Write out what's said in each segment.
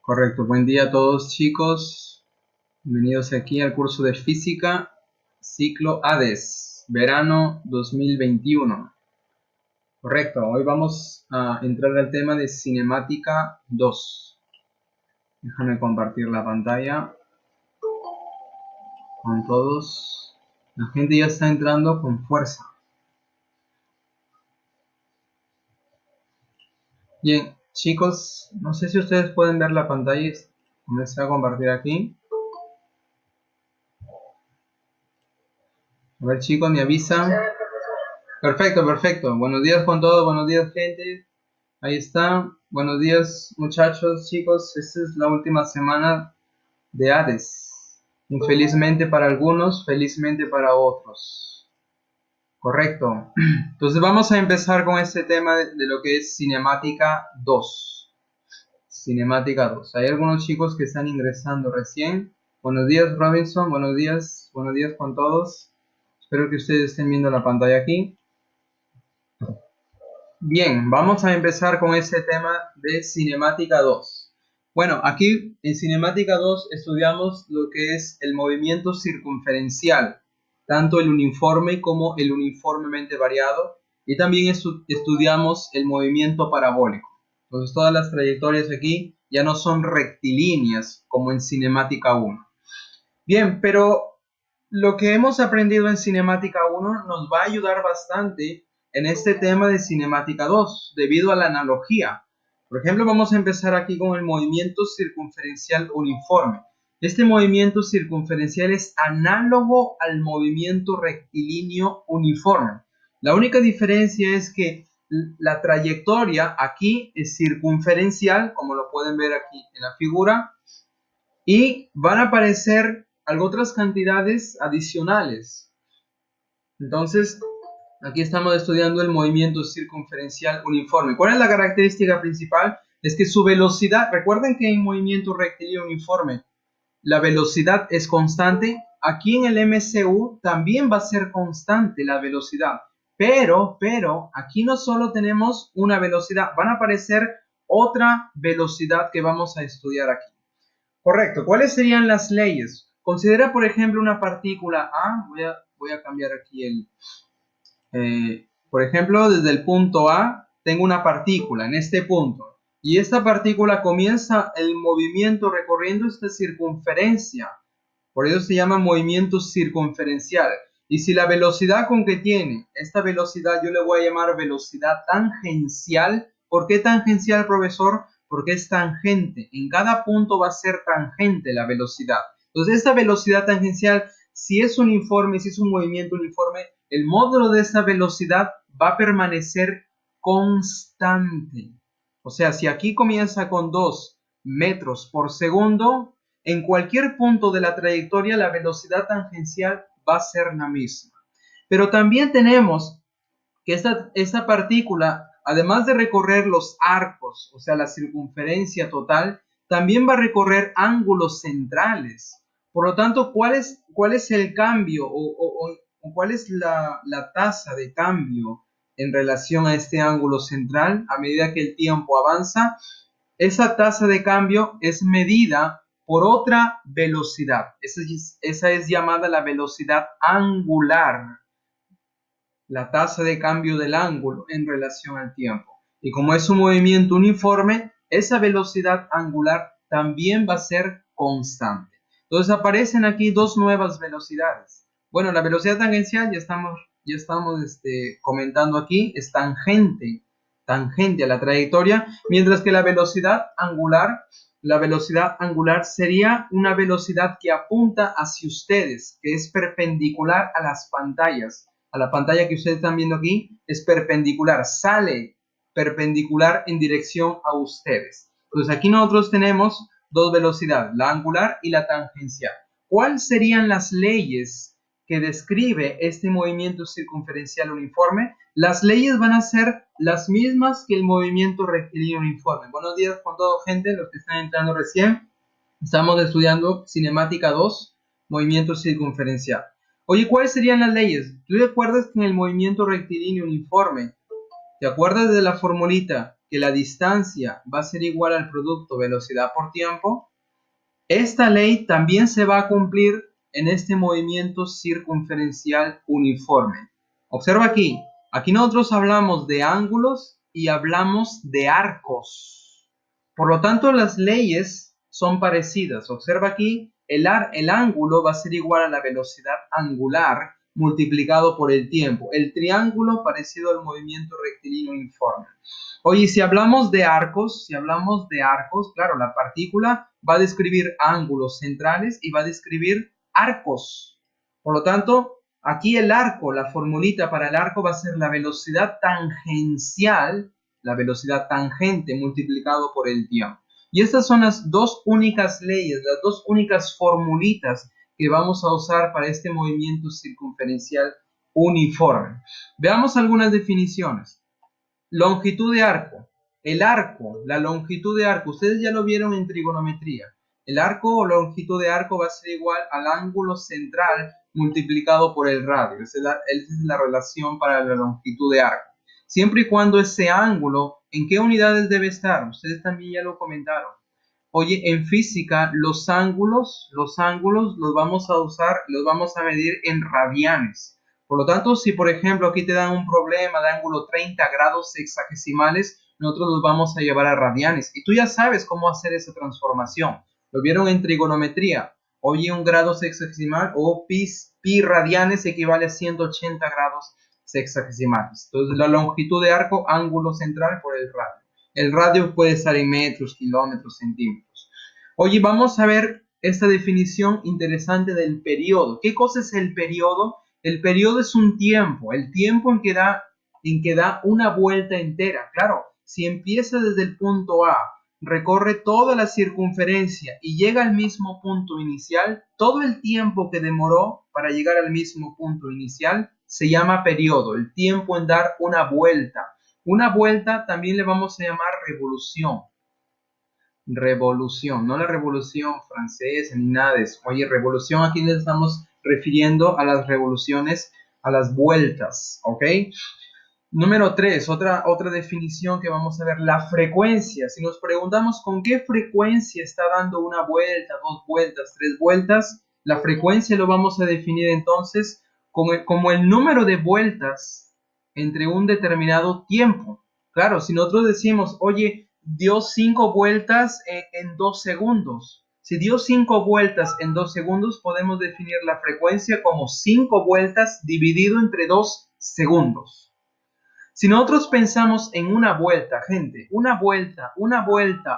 Correcto, buen día a todos chicos. Bienvenidos aquí al curso de física, ciclo ADES, verano 2021. Correcto, hoy vamos a entrar al tema de cinemática 2. Déjame compartir la pantalla con todos. La gente ya está entrando con fuerza. Bien, chicos, no sé si ustedes pueden ver la pantalla. Comencé a compartir aquí. A ver chicos, me avisan. Perfecto, perfecto. Buenos días con todos, buenos días gente. Ahí está. Buenos días muchachos, chicos. Esta es la última semana de ADES. Infelizmente para algunos, felizmente para otros. Correcto. Entonces vamos a empezar con este tema de lo que es cinemática 2. Cinemática 2. Hay algunos chicos que están ingresando recién. Buenos días Robinson, buenos días con todos. Espero que ustedes estén viendo la pantalla aquí. Bien, vamos a empezar con este tema de cinemática 2. Bueno, aquí en cinemática 2 estudiamos lo que es el movimiento circunferencial, tanto el uniforme como el uniformemente variado, y también estudiamos el movimiento parabólico. Entonces todas las trayectorias aquí ya no son rectilíneas como en cinemática 1. Bien, pero lo que hemos aprendido en cinemática 1 nos va a ayudar bastante en este tema de cinemática 2, debido a la analogía. Por ejemplo, vamos a empezar aquí con el movimiento circunferencial uniforme. Este movimiento circunferencial es análogo al movimiento rectilíneo uniforme. La única diferencia es que la trayectoria aquí es circunferencial, como lo pueden ver aquí en la figura, y van a aparecer otras cantidades adicionales. Entonces, aquí estamos estudiando el movimiento circunferencial uniforme. ¿Cuál es la característica principal? Es que su velocidad, recuerden que en movimiento rectilíneo uniforme, la velocidad es constante. Aquí en el MCU también va a ser constante la velocidad. Pero, aquí no solo tenemos una velocidad, van a aparecer otra velocidad que vamos a estudiar aquí. Correcto. ¿Cuáles serían las leyes? Considera, por ejemplo, una partícula A. Voy a cambiar aquí por ejemplo, desde el punto A tengo una partícula en este punto. Y esta partícula comienza el movimiento recorriendo esta circunferencia. Por eso se llama movimiento circunferencial. Y si la velocidad con que tiene, esta velocidad yo le voy a llamar velocidad tangencial. ¿Por qué tangencial, profesor? Porque es tangente. En cada punto va a ser tangente la velocidad. Entonces, esta velocidad tangencial, si es uniforme, si es un movimiento uniforme, el módulo de esta velocidad va a permanecer constante. O sea, si aquí comienza con 2 metros por segundo, en cualquier punto de la trayectoria la velocidad tangencial va a ser la misma. Pero también tenemos que esta partícula, además de recorrer los arcos, o sea, la circunferencia total, también va a recorrer ángulos centrales. Por lo tanto, ¿cuál es el cambio o cuál es la tasa de cambio en relación a este ángulo central a medida que el tiempo avanza? Esa tasa de cambio es medida por otra velocidad. Esa es llamada la velocidad angular, la tasa de cambio del ángulo en relación al tiempo. Y como es un movimiento uniforme, esa velocidad angular también va a ser constante. Entonces aparecen aquí dos nuevas velocidades. Bueno, la velocidad tangencial ya estamos comentando aquí, es tangente a la trayectoria, mientras que la velocidad angular sería una velocidad que apunta hacia ustedes, que es perpendicular a las pantallas. A la pantalla que ustedes están viendo aquí es perpendicular, sale perpendicular en dirección a ustedes. Entonces aquí nosotros tenemos dos velocidades, la angular y la tangencial. ¿Cuáles serían las leyes que describe este movimiento circunferencial uniforme? Las leyes van a ser las mismas que el movimiento rectilíneo uniforme. Buenos días con todo, gente, los que están entrando recién. Estamos estudiando cinemática 2, movimiento circunferencial. Oye, ¿cuáles serían las leyes? ¿Tú te acuerdas que en el movimiento rectilíneo uniforme, te acuerdas de la formulita que la distancia va a ser igual al producto velocidad por tiempo, esta ley también se va a cumplir en este movimiento circunferencial uniforme. Observa aquí, aquí nosotros hablamos de ángulos y hablamos de arcos. Por lo tanto, las leyes son parecidas. Observa aquí, el ángulo va a ser igual a la velocidad angular multiplicado por el tiempo. El triángulo parecido al movimiento rectilíneo uniforme. Oye, si hablamos de arcos, claro, la partícula va a describir ángulos centrales y va a describir arcos. Por lo tanto, aquí el arco, la formulita para el arco va a ser la velocidad tangencial, la velocidad tangente multiplicado por el tiempo. Y estas son las dos únicas leyes, las dos únicas formulitas que vamos a usar para este movimiento circunferencial uniforme. Veamos algunas definiciones. Longitud de arco. El arco, la longitud de arco, ustedes ya lo vieron en trigonometría. El arco o longitud de arco va a ser igual al ángulo central multiplicado por el radio. Esa es la relación para la longitud de arco. Siempre y cuando ese ángulo, ¿en qué unidades debe estar? Ustedes también ya lo comentaron. Oye, en física los ángulos los vamos a usar, los vamos a medir en radianes. Por lo tanto, si por ejemplo aquí te dan un problema de ángulo 30 grados sexagesimales, nosotros los vamos a llevar a radianes. Y tú ya sabes cómo hacer esa transformación. Lo vieron en trigonometría. Oye, un grado sexagesimal o pi radianes equivale a 180 grados sexagesimales. Entonces, la longitud de arco, ángulo central por el radio. El radio puede estar en metros, kilómetros, centímetros. Oye, vamos a ver esta definición interesante del periodo. ¿Qué cosa es el periodo? El periodo es un tiempo, el tiempo en que da una vuelta entera. Claro, si empieza desde el punto A, recorre toda la circunferencia y llega al mismo punto inicial, todo el tiempo que demoró para llegar al mismo punto inicial se llama periodo, el tiempo en dar una vuelta. Una vuelta también le vamos a llamar revolución. Revolución, no la revolución francesa ni nada de eso. Oye, revolución, aquí le estamos refiriendo a las revoluciones, a las vueltas, ¿ok? Número 3, otra definición que vamos a ver, la frecuencia. Si nos preguntamos con qué frecuencia está dando una vuelta, 2 vueltas, 3 vueltas, la frecuencia lo vamos a definir entonces como el número de vueltas entre un determinado tiempo. Claro, si nosotros decimos, oye, dio 5 vueltas en 2 segundos. Si dio 5 vueltas en 2 segundos, podemos definir la frecuencia como 5 vueltas dividido entre 2 segundos. Si nosotros pensamos en una vuelta, gente, una vuelta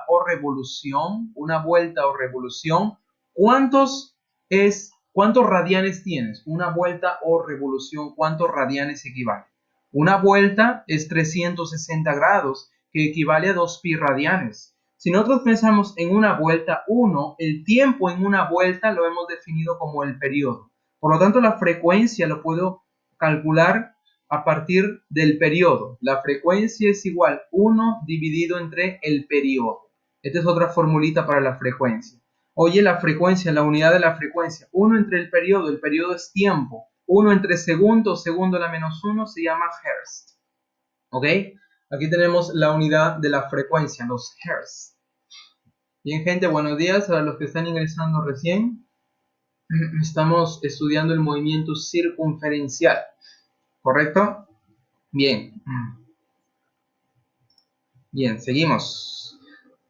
o revolución, ¿cuántos radianes tienes? Una vuelta o revolución, ¿cuántos radianes equivale? Una vuelta es 360 grados, que equivale a 2 pi radianes. Si nosotros pensamos en una vuelta 1, el tiempo en una vuelta lo hemos definido como el periodo. Por lo tanto, la frecuencia lo puedo calcular a partir del periodo. La frecuencia es igual 1 dividido entre el periodo. Esta es otra formulita para la frecuencia. Oye, la frecuencia, la unidad de la frecuencia, 1 entre el periodo es tiempo. 1 entre segundo, segundo a la menos 1 se llama hertz. ¿Ok? Aquí tenemos la unidad de la frecuencia, los hertz. Bien, gente, buenos días a los que están ingresando recién. Estamos estudiando el movimiento circunferencial, ¿correcto? Bien. Bien, seguimos.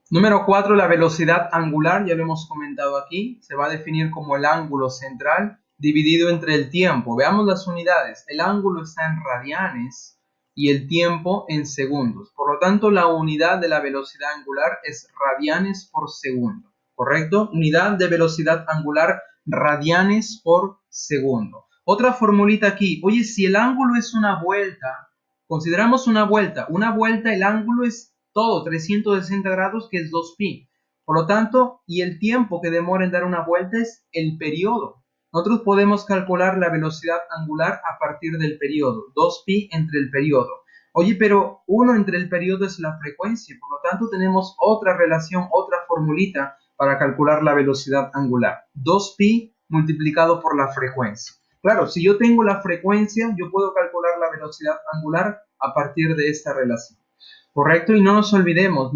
Número 4, la velocidad angular, ya lo hemos comentado aquí. Se va a definir como el ángulo central dividido entre el tiempo. Veamos las unidades. El ángulo está en radianes y el tiempo en segundos. Por lo tanto, la unidad de la velocidad angular es radianes por segundo. ¿Correcto? Unidad de velocidad angular, radianes por segundo. Otra formulita aquí. Oye, si el ángulo es una vuelta, consideramos una vuelta. Una vuelta, el ángulo es todo, 360 grados, que es 2 pi. Por lo tanto, y el tiempo que demora en dar una vuelta es el periodo. Nosotros podemos calcular la velocidad angular a partir del periodo, 2 pi entre el periodo. Oye, pero 1 entre el periodo es la frecuencia, por lo tanto tenemos otra relación, otra formulita para calcular la velocidad angular. 2 pi multiplicado por la frecuencia. Claro, si yo tengo la frecuencia, yo puedo calcular la velocidad angular a partir de esta relación. ¿Correcto? Y no nos olvidemos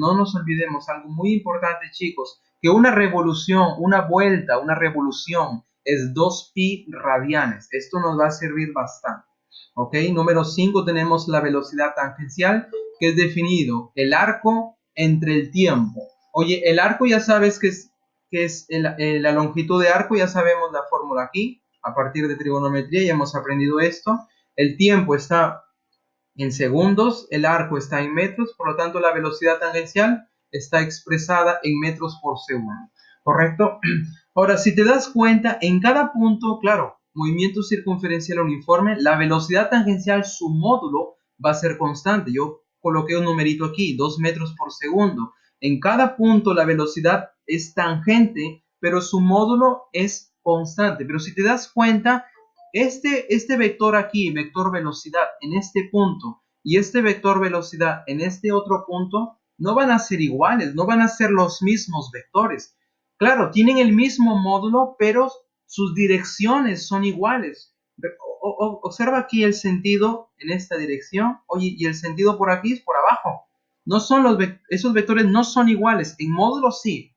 algo muy importante, chicos, que una revolución, una vuelta, una revolución es 2pi radianes. Esto nos va a servir bastante. ¿Ok? Número 5 tenemos la velocidad tangencial, que es definido el arco entre el tiempo. Oye, el arco ya sabes que es la longitud de arco, ya sabemos la fórmula aquí, a partir de trigonometría ya hemos aprendido esto. El tiempo está en segundos, el arco está en metros, por lo tanto la velocidad tangencial está expresada en metros por segundo, ¿correcto? Ahora, si te das cuenta, en cada punto, claro, movimiento circunferencial uniforme, la velocidad tangencial, su módulo va a ser constante. Yo coloqué un numerito aquí, 2 metros por segundo. En cada punto la velocidad es tangente, pero su módulo es constante. Pero si te das cuenta, este vector aquí, vector velocidad en este punto y este vector velocidad en este otro punto, no van a ser iguales, no van a ser los mismos vectores. Claro, tienen el mismo módulo, pero sus direcciones son iguales. Observa aquí el sentido en esta dirección, oye, y el sentido por aquí es por abajo. No son esos vectores no son iguales, en módulo sí,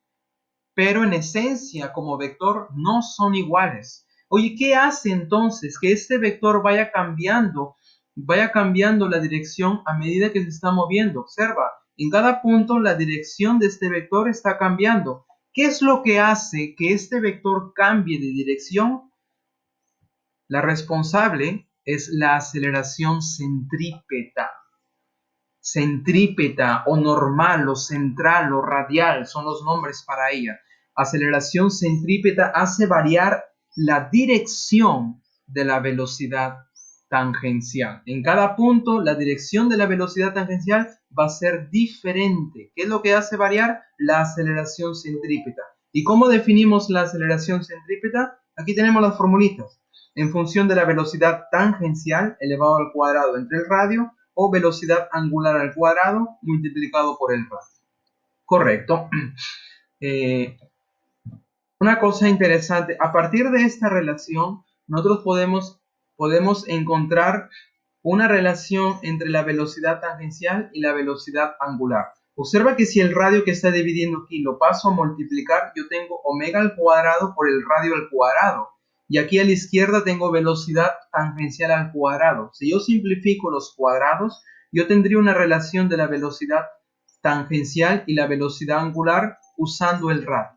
pero en esencia como vector no son iguales. Oye, ¿qué hace entonces que este vector vaya cambiando la dirección a medida que se está moviendo? Observa, en cada punto la dirección de este vector está cambiando. ¿Qué es lo que hace que este vector cambie de dirección? La responsable es la aceleración centrípeta. Centrípeta o normal o central o radial son los nombres para ella. Aceleración centrípeta hace variar la dirección de la velocidad tangencial. En cada punto, la dirección de la velocidad tangencial va a ser diferente. ¿Qué es lo que hace variar? La aceleración centrípeta. ¿Y cómo definimos la aceleración centrípeta? Aquí tenemos las formulitas. En función de la velocidad tangencial elevado al cuadrado entre el radio, o velocidad angular al cuadrado multiplicado por el radio. Correcto. Una cosa interesante, a partir de esta relación, nosotros podemos encontrar una relación entre la velocidad tangencial y la velocidad angular. Observa que si el radio que está dividiendo aquí lo paso a multiplicar, yo tengo omega al cuadrado por el radio al cuadrado. Y aquí a la izquierda tengo velocidad tangencial al cuadrado. Si yo simplifico los cuadrados, yo tendría una relación de la velocidad tangencial y la velocidad angular usando el radio.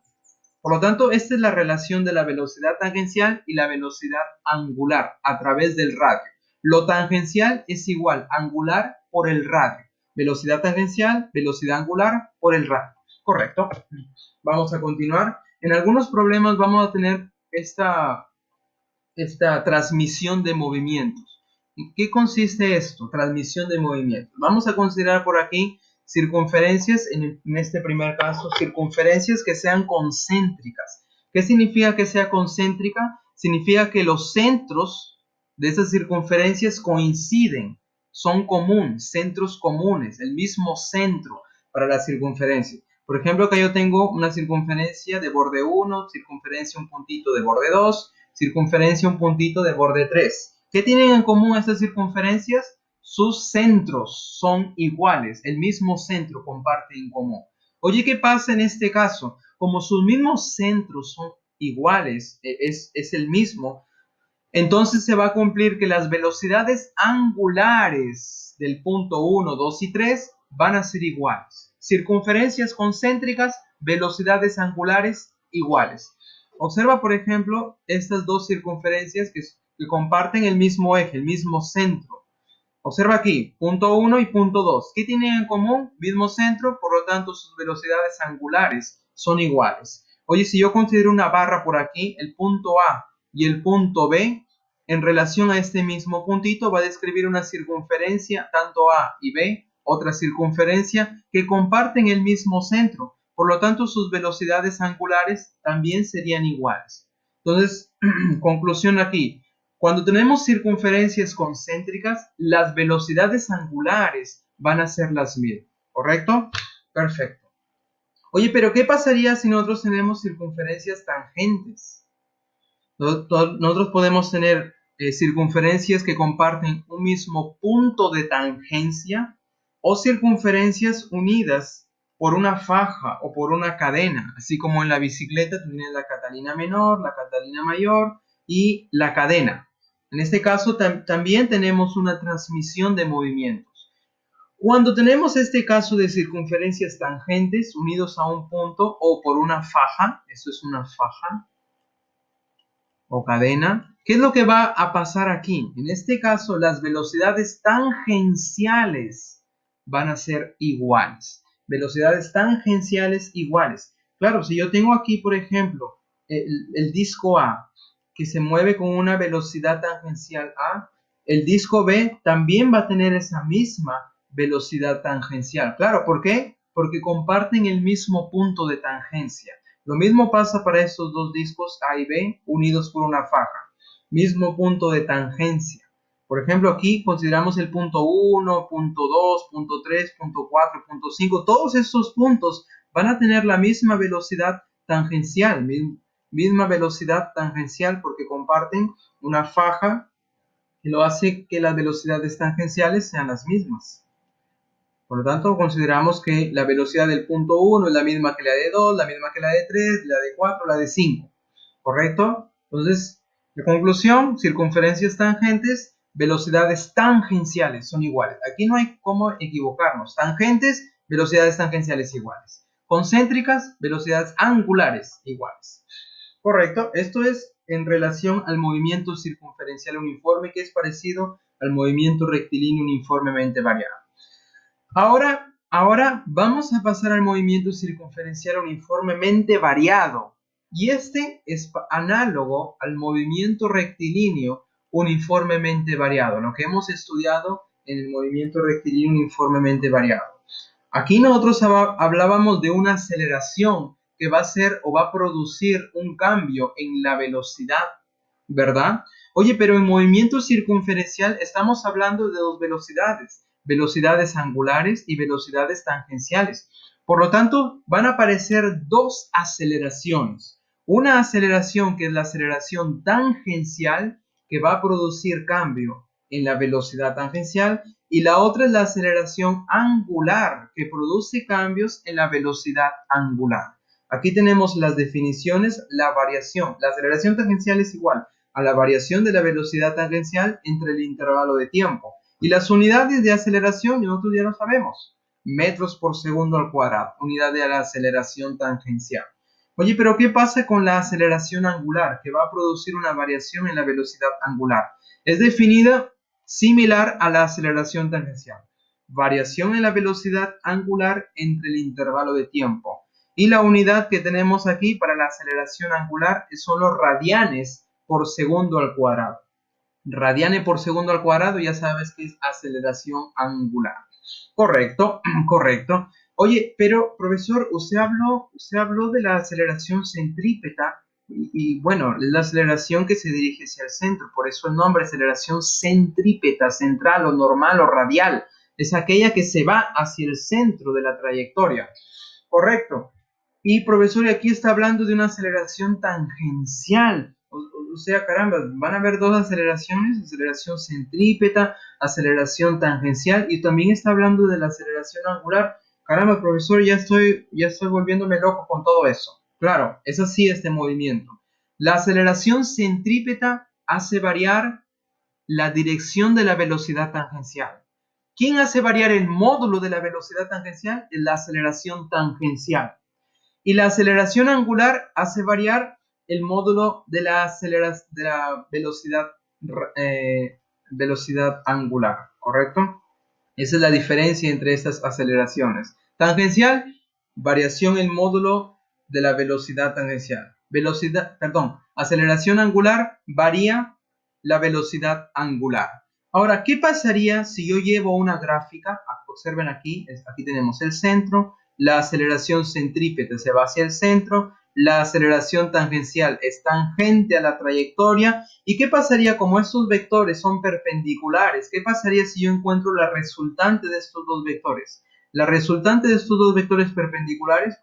Por lo tanto, esta es la relación de la velocidad tangencial y la velocidad angular a través del radio. Lo tangencial es igual angular por el radio. Velocidad tangencial, velocidad angular por el radio. Correcto. Vamos a continuar. En algunos problemas vamos a tener esta transmisión de movimientos. ¿En qué consiste esto? Transmisión de movimientos. Vamos a considerar por aquí circunferencias, en este primer caso, circunferencias que sean concéntricas. ¿Qué significa que sea concéntrica? Significa que los centros de esas circunferencias coinciden, son comunes, centros comunes, el mismo centro para la circunferencia. Por ejemplo, acá yo tengo una circunferencia de borde 1, circunferencia un puntito de borde 2, circunferencia un puntito de borde 3. ¿Qué tienen en común estas circunferencias? Sus centros son iguales, el mismo centro comparte en común. Oye, ¿qué pasa en este caso? Como sus mismos centros son iguales, es el mismo, entonces se va a cumplir que las velocidades angulares del punto 1, 2 y 3 van a ser iguales. Circunferencias concéntricas, velocidades angulares iguales. Observa, por ejemplo, estas dos circunferencias que comparten el mismo eje, el mismo centro. Observa aquí, punto 1 y punto 2. ¿Qué tienen en común? Mismo centro, por lo tanto sus velocidades angulares son iguales. Oye, si yo considero una barra por aquí, el punto A y el punto B, en relación a este mismo puntito, va a describir una circunferencia, tanto A y B, otra circunferencia, que comparten el mismo centro. Por lo tanto, sus velocidades angulares también serían iguales. Entonces, conclusión aquí. Cuando tenemos circunferencias concéntricas, las velocidades angulares van a ser las mismas, ¿correcto? Perfecto. Oye, pero ¿qué pasaría si nosotros tenemos circunferencias tangentes? Nosotros podemos tener circunferencias que comparten un mismo punto de tangencia. o circunferencias unidas por una faja o por una cadena, así como en la bicicleta tú tienes la Catalina menor, la Catalina mayor y la cadena. En este caso también tenemos una transmisión de movimientos. Cuando tenemos este caso de circunferencias tangentes unidos a un punto o por una faja, esto es una faja o cadena, ¿qué es lo que va a pasar aquí? En este caso, las velocidades tangenciales van a ser iguales. Velocidades tangenciales iguales. Claro, si yo tengo aquí, por ejemplo, el disco A, que se mueve con una velocidad tangencial A, el disco B también va a tener esa misma velocidad tangencial. Claro, ¿por qué? Porque comparten el mismo punto de tangencia. Lo mismo pasa para estos dos discos A y B unidos por una faja. Mismo punto de tangencia. Por ejemplo, aquí consideramos el punto 1, punto 2, punto 3, punto 4, punto 5. Todos estos puntos van a tener la misma velocidad tangencial. Misma velocidad tangencial porque comparten una faja que lo hace que las velocidades tangenciales sean las mismas. Por lo tanto, consideramos que la velocidad del punto 1 es la misma que la de 2, la misma que la de 3, la de 4, la de 5. ¿Correcto? Entonces, de conclusión, circunferencias tangentes, velocidades tangenciales son iguales. Aquí no hay cómo equivocarnos. Tangentes, velocidades tangenciales iguales. Concéntricas, velocidades angulares iguales. Correcto. Esto es en relación al movimiento circunferencial uniforme, que es parecido al movimiento rectilíneo uniformemente variado. Ahora vamos a pasar al movimiento circunferencial uniformemente variado. Y este es análogo al movimiento rectilíneo uniformemente variado, lo que hemos estudiado en el movimiento rectilíneo uniformemente variado. Aquí nosotros hablábamos de una aceleración que va a ser o va a producir un cambio en la velocidad, ¿verdad? Oye, pero en movimiento circunferencial estamos hablando de dos velocidades, velocidades angulares y velocidades tangenciales. Por lo tanto, van a aparecer dos aceleraciones. Una aceleración que es la aceleración tangencial, que va a producir cambio en la velocidad tangencial, y la otra es la aceleración angular, que produce cambios en la velocidad angular. Aquí tenemos las definiciones, la variación. La aceleración tangencial es igual a la variación de la velocidad tangencial entre el intervalo de tiempo. Y las unidades de aceleración, nosotros ya lo sabemos, metros por segundo al cuadrado, unidad de la aceleración tangencial. Oye, pero ¿qué pasa con la aceleración angular, que va a producir una variación en la velocidad angular? Es definida similar a la aceleración tangencial. Variación en la velocidad angular entre el intervalo de tiempo. Y la unidad que tenemos aquí para la aceleración angular son los radianes por segundo al cuadrado. Radiane por segundo al cuadrado, ya sabes que es aceleración angular. Correcto, correcto. Oye, pero profesor, usted habló de la aceleración centrípeta y bueno, la aceleración que se dirige hacia el centro, por eso el nombre aceleración centrípeta, central o normal o radial, es aquella que se va hacia el centro de la trayectoria. Correcto. Y profesor, aquí está hablando de una aceleración tangencial. O sea, caramba, van a haber dos aceleraciones, aceleración centrípeta, aceleración tangencial, y también está hablando de la aceleración angular. Caramba, profesor, ya estoy volviéndome loco con todo eso. Claro, es así este movimiento. La aceleración centrípeta hace variar la dirección de la velocidad tangencial. ¿Quién hace variar el módulo de la velocidad tangencial? Es la aceleración tangencial. Y la aceleración angular hace variar el módulo de la velocidad angular, ¿correcto? Esa es la diferencia entre estas aceleraciones. Tangencial, variación en módulo de la velocidad tangencial. Aceleración angular, varía la velocidad angular. Ahora, ¿qué pasaría si yo llevo una gráfica? Observen aquí tenemos el centro, la aceleración centrípeta se va hacia el centro, la aceleración tangencial es tangente a la trayectoria. ¿Y qué pasaría como estos vectores son perpendiculares? ¿Qué pasaría si yo encuentro la resultante de estos dos vectores? La resultante de estos dos vectores perpendiculares,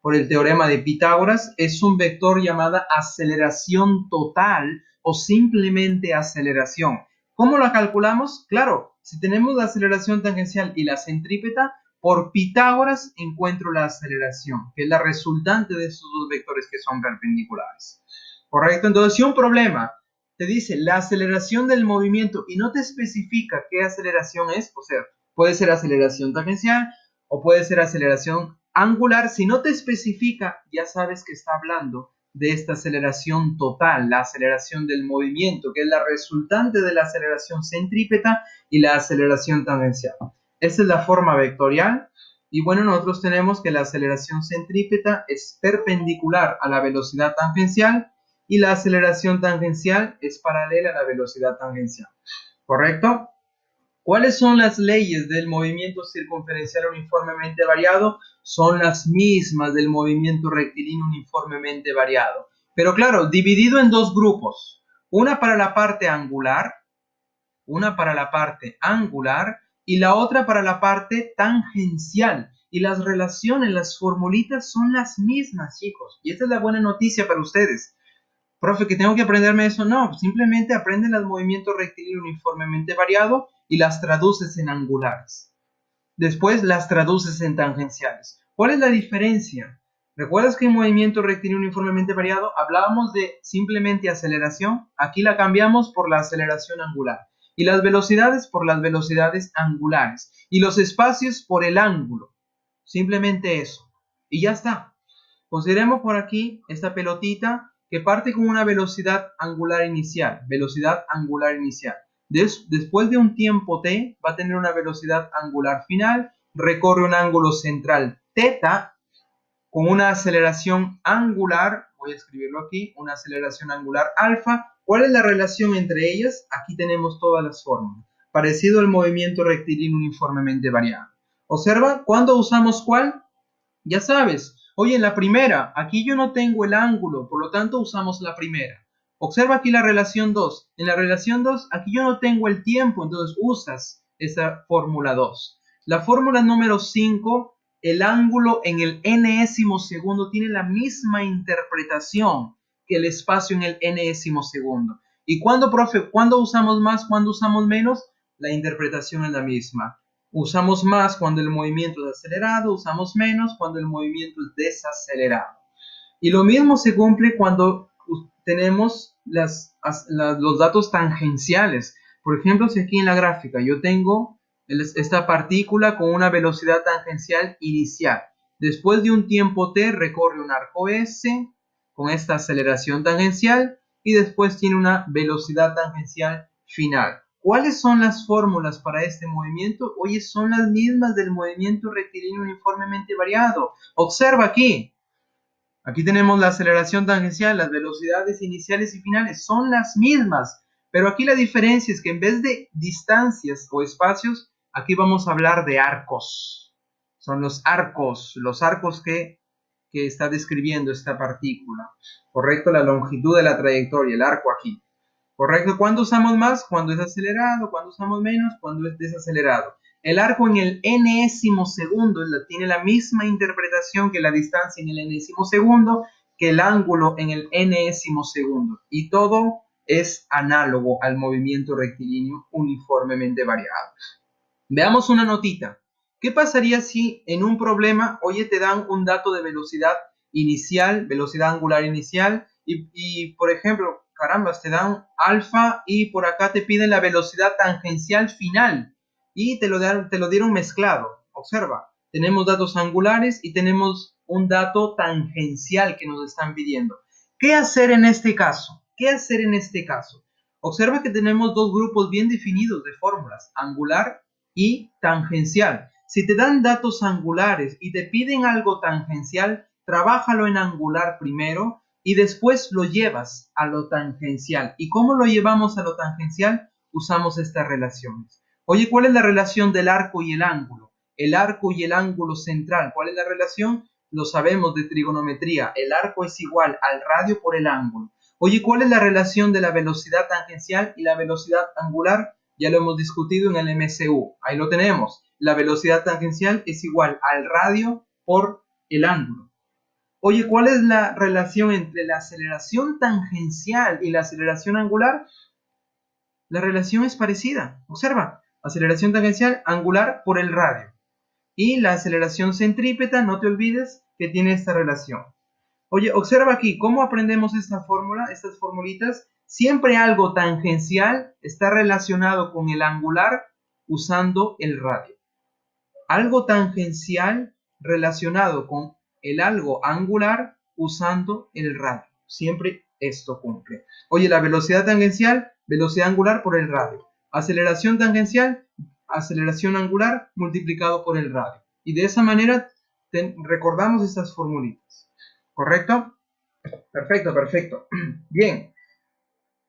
por el teorema de Pitágoras, es un vector llamada aceleración total o simplemente aceleración. ¿Cómo la calculamos? Claro, si tenemos la aceleración tangencial y la centrípeta, por Pitágoras encuentro la aceleración, que es la resultante de estos dos vectores que son perpendiculares. ¿Correcto? Entonces, si un problema te dice la aceleración del movimiento y no te especifica qué aceleración es, o sea, puede ser aceleración tangencial o puede ser aceleración angular, si no te especifica, ya sabes que está hablando de esta aceleración total, la aceleración del movimiento, que es la resultante de la aceleración centrípeta y la aceleración tangencial. Esa es la forma vectorial. Y bueno, nosotros tenemos que la aceleración centrípeta es perpendicular a la velocidad tangencial y la aceleración tangencial es paralela a la velocidad tangencial. ¿Correcto? ¿Cuáles son las leyes del movimiento circunferencial uniformemente variado? Son las mismas del movimiento rectilíneo uniformemente variado. Pero claro, dividido en dos grupos. Una para la parte angular y la otra para la parte tangencial. Y las relaciones, las formulitas son las mismas, chicos. Y esta es la buena noticia para ustedes. Profe, ¿que tengo que aprenderme eso? No, simplemente aprende los movimientos rectilíneos uniformemente variado y las traduces en angulares. Después las traduces en tangenciales. ¿Cuál es la diferencia? ¿Recuerdas que en movimiento rectilíneo uniformemente variado hablábamos de simplemente aceleración? Aquí la cambiamos por la aceleración angular. Y las velocidades por las velocidades angulares. Y los espacios por el ángulo. Simplemente eso. Y ya está. Consideremos por aquí esta pelotita que parte con una velocidad angular inicial. Después de un tiempo t, va a tener una velocidad angular final, recorre un ángulo central θ con una aceleración angular, voy a escribirlo aquí, una aceleración angular alfa. ¿Cuál es la relación entre ellas? Aquí tenemos todas las fórmulas. Parecido al movimiento rectilíneo uniformemente variado. Observa, ¿cuándo usamos cuál? Ya sabes. Oye, en la primera, aquí yo no tengo el ángulo, por lo tanto usamos la primera. Observa aquí la relación 2. En la relación 2, aquí yo no tengo el tiempo, entonces usas esa fórmula 2. La fórmula número 5, el ángulo en el enésimo segundo tiene la misma interpretación que el espacio en el enésimo segundo. ¿Y cuándo, profe? ¿Cuándo usamos más? ¿Cuándo usamos menos? La interpretación es la misma. Usamos más cuando el movimiento es acelerado, usamos menos cuando el movimiento es desacelerado. Y lo mismo se cumple cuando tenemos los datos tangenciales. Por ejemplo, si aquí en la gráfica yo tengo esta partícula con una velocidad tangencial inicial. Después de un tiempo t recorre un arco S con esta aceleración tangencial y después tiene una velocidad tangencial final. ¿Cuáles son las fórmulas para este movimiento? Oye, son las mismas del movimiento rectilíneo uniformemente variado. Observa aquí. Aquí tenemos la aceleración tangencial, las velocidades iniciales y finales son las mismas. Pero aquí la diferencia es que en vez de distancias o espacios, aquí vamos a hablar de arcos. Son los arcos que está describiendo esta partícula. ¿Correcto? La longitud de la trayectoria, el arco aquí. ¿Correcto? ¿Cuándo usamos más? Cuando es acelerado. ¿Cuándo usamos menos? Cuando es desacelerado. El arco en el enésimo segundo tiene la misma interpretación que la distancia en el enésimo segundo, que el ángulo en el enésimo segundo. Y todo es análogo al movimiento rectilíneo uniformemente variado. Veamos una notita. ¿Qué pasaría si en un problema, oye, te dan un dato de velocidad inicial, velocidad angular inicial, y por ejemplo, carambas, te dan alfa y por acá te piden la velocidad tangencial final y te lo dieron mezclado. Observa, tenemos datos angulares y tenemos un dato tangencial que nos están pidiendo. ¿Qué hacer en este caso? Observa que tenemos dos grupos bien definidos de fórmulas, angular y tangencial. Si te dan datos angulares y te piden algo tangencial, trabájalo en angular primero y después lo llevas a lo tangencial. ¿Y cómo lo llevamos a lo tangencial? Usamos estas relaciones. Oye, ¿cuál es la relación del arco y el ángulo? El arco y el ángulo central. ¿Cuál es la relación? Lo sabemos de trigonometría. El arco es igual al radio por el ángulo. Oye, ¿cuál es la relación de la velocidad tangencial y la velocidad angular? Ya lo hemos discutido en el MCU. Ahí lo tenemos. La velocidad tangencial es igual al radio por el ángulo. Oye, ¿cuál es la relación entre la aceleración tangencial y la aceleración angular? La relación es parecida. Observa, aceleración tangencial angular por el radio. Y la aceleración centrípeta, no te olvides que tiene esta relación. Oye, observa aquí, ¿cómo aprendemos esta fórmula, estas formulitas? Siempre algo tangencial está relacionado con el angular usando el radio. Algo tangencial relacionado con el algo angular usando el radio. Siempre esto cumple. Oye, la velocidad tangencial, velocidad angular por el radio. Aceleración tangencial, aceleración angular multiplicado por el radio. Y de esa manera recordamos estas formulitas. ¿Correcto? Perfecto, perfecto. Bien.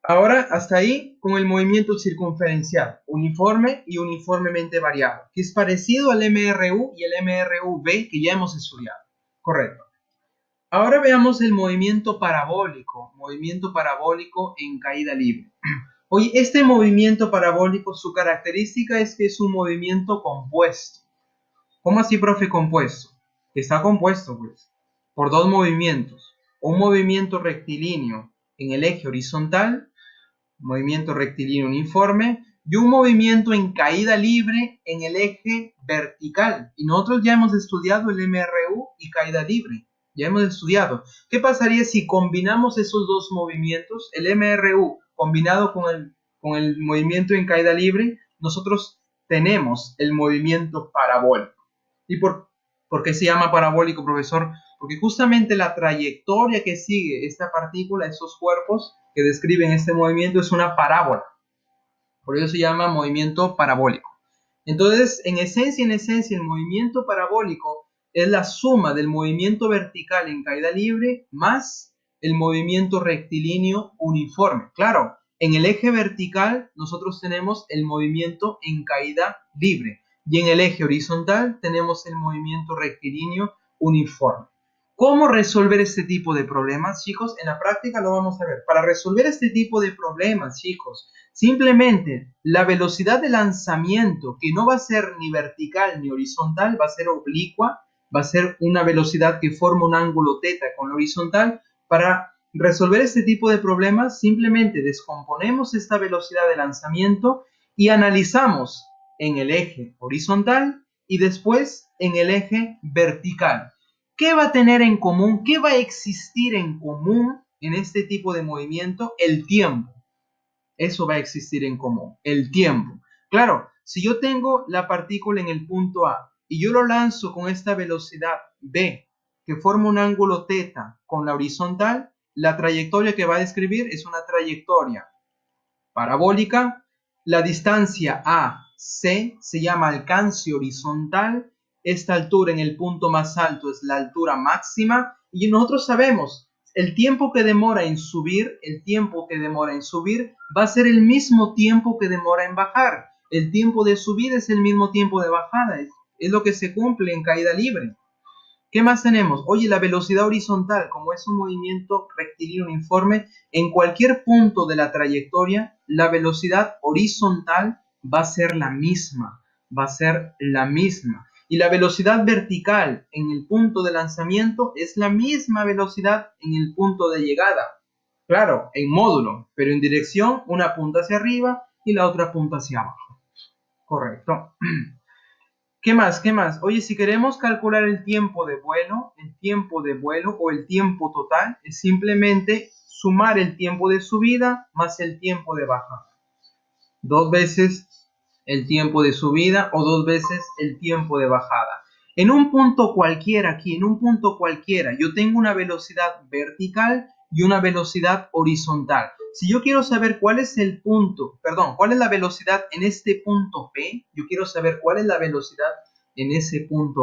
Ahora, hasta ahí con el movimiento circunferencial, uniforme y uniformemente variado, que es parecido al MRU y el MRV que ya hemos estudiado. Correcto. Ahora veamos el movimiento parabólico en caída libre. Oye, este movimiento parabólico, su característica es que es un movimiento compuesto. ¿Cómo así, profe, compuesto? Está compuesto, pues, por dos movimientos. Un movimiento rectilíneo en el eje horizontal, movimiento rectilíneo uniforme, y un movimiento en caída libre en el eje vertical. Y nosotros ya hemos estudiado el MRU y caída libre. Ya hemos estudiado. ¿Qué pasaría si combinamos esos dos movimientos? El MRU combinado con el movimiento en caída libre, nosotros tenemos el movimiento parabólico. ¿Y por qué se llama parabólico, profesor? Porque justamente la trayectoria que sigue esta partícula, esos cuerpos que describen este movimiento, es una parábola. Por eso se llama movimiento parabólico. Entonces, en esencia, el movimiento parabólico es la suma del movimiento vertical en caída libre más el movimiento rectilíneo uniforme. Claro, en el eje vertical nosotros tenemos el movimiento en caída libre y en el eje horizontal tenemos el movimiento rectilíneo uniforme. ¿Cómo resolver este tipo de problemas, chicos? En la práctica lo vamos a ver. Para resolver este tipo de problemas, chicos, simplemente la velocidad de lanzamiento, que no va a ser ni vertical ni horizontal, va a ser oblicua, va a ser una velocidad que forma un ángulo θ con la horizontal. Para resolver este tipo de problemas, simplemente descomponemos esta velocidad de lanzamiento y analizamos en el eje horizontal y después en el eje vertical. ¿Qué va a tener en común? ¿Qué va a existir en común en este tipo de movimiento? El tiempo. Eso va a existir en común, el tiempo. Claro, si yo tengo la partícula en el punto A y yo lo lanzo con esta velocidad B, que forma un ángulo θ con la horizontal, la trayectoria que va a describir es una trayectoria parabólica. La distancia AC se llama alcance horizontal. Esta altura en el punto más alto es la altura máxima y nosotros sabemos el tiempo que demora en subir, va a ser el mismo tiempo que demora en bajar. El tiempo de subida es el mismo tiempo de bajada, es lo que se cumple en caída libre. ¿Qué más tenemos? Oye, la velocidad horizontal, como es un movimiento rectilíneo uniforme, en cualquier punto de la trayectoria, la velocidad horizontal va a ser la misma, Y la velocidad vertical en el punto de lanzamiento es la misma velocidad en el punto de llegada. Claro, en módulo, pero en dirección, una punta hacia arriba y la otra punta hacia abajo. Correcto. ¿Qué más? Oye, si queremos calcular el tiempo de vuelo o el tiempo total, es simplemente sumar el tiempo de subida más el tiempo de bajada. 2 veces el tiempo de subida o 2 veces el tiempo de bajada. En un punto cualquiera, yo tengo una velocidad vertical y una velocidad horizontal. Si yo quiero saber cuál es la velocidad en este punto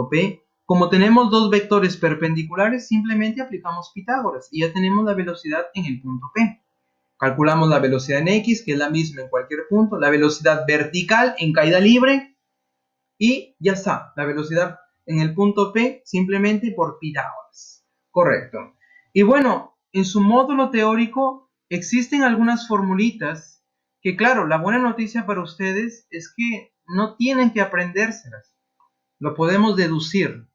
P, como tenemos dos vectores perpendiculares, simplemente aplicamos Pitágoras y ya tenemos la velocidad en el punto P. Calculamos la velocidad en X, que es la misma en cualquier punto, la velocidad vertical en caída libre y ya está, la velocidad en el punto P simplemente por Pitágoras. Correcto. Y bueno, en su módulo teórico existen algunas formulitas que, claro, la buena noticia para ustedes es que no tienen que aprendérselas. Lo podemos deducir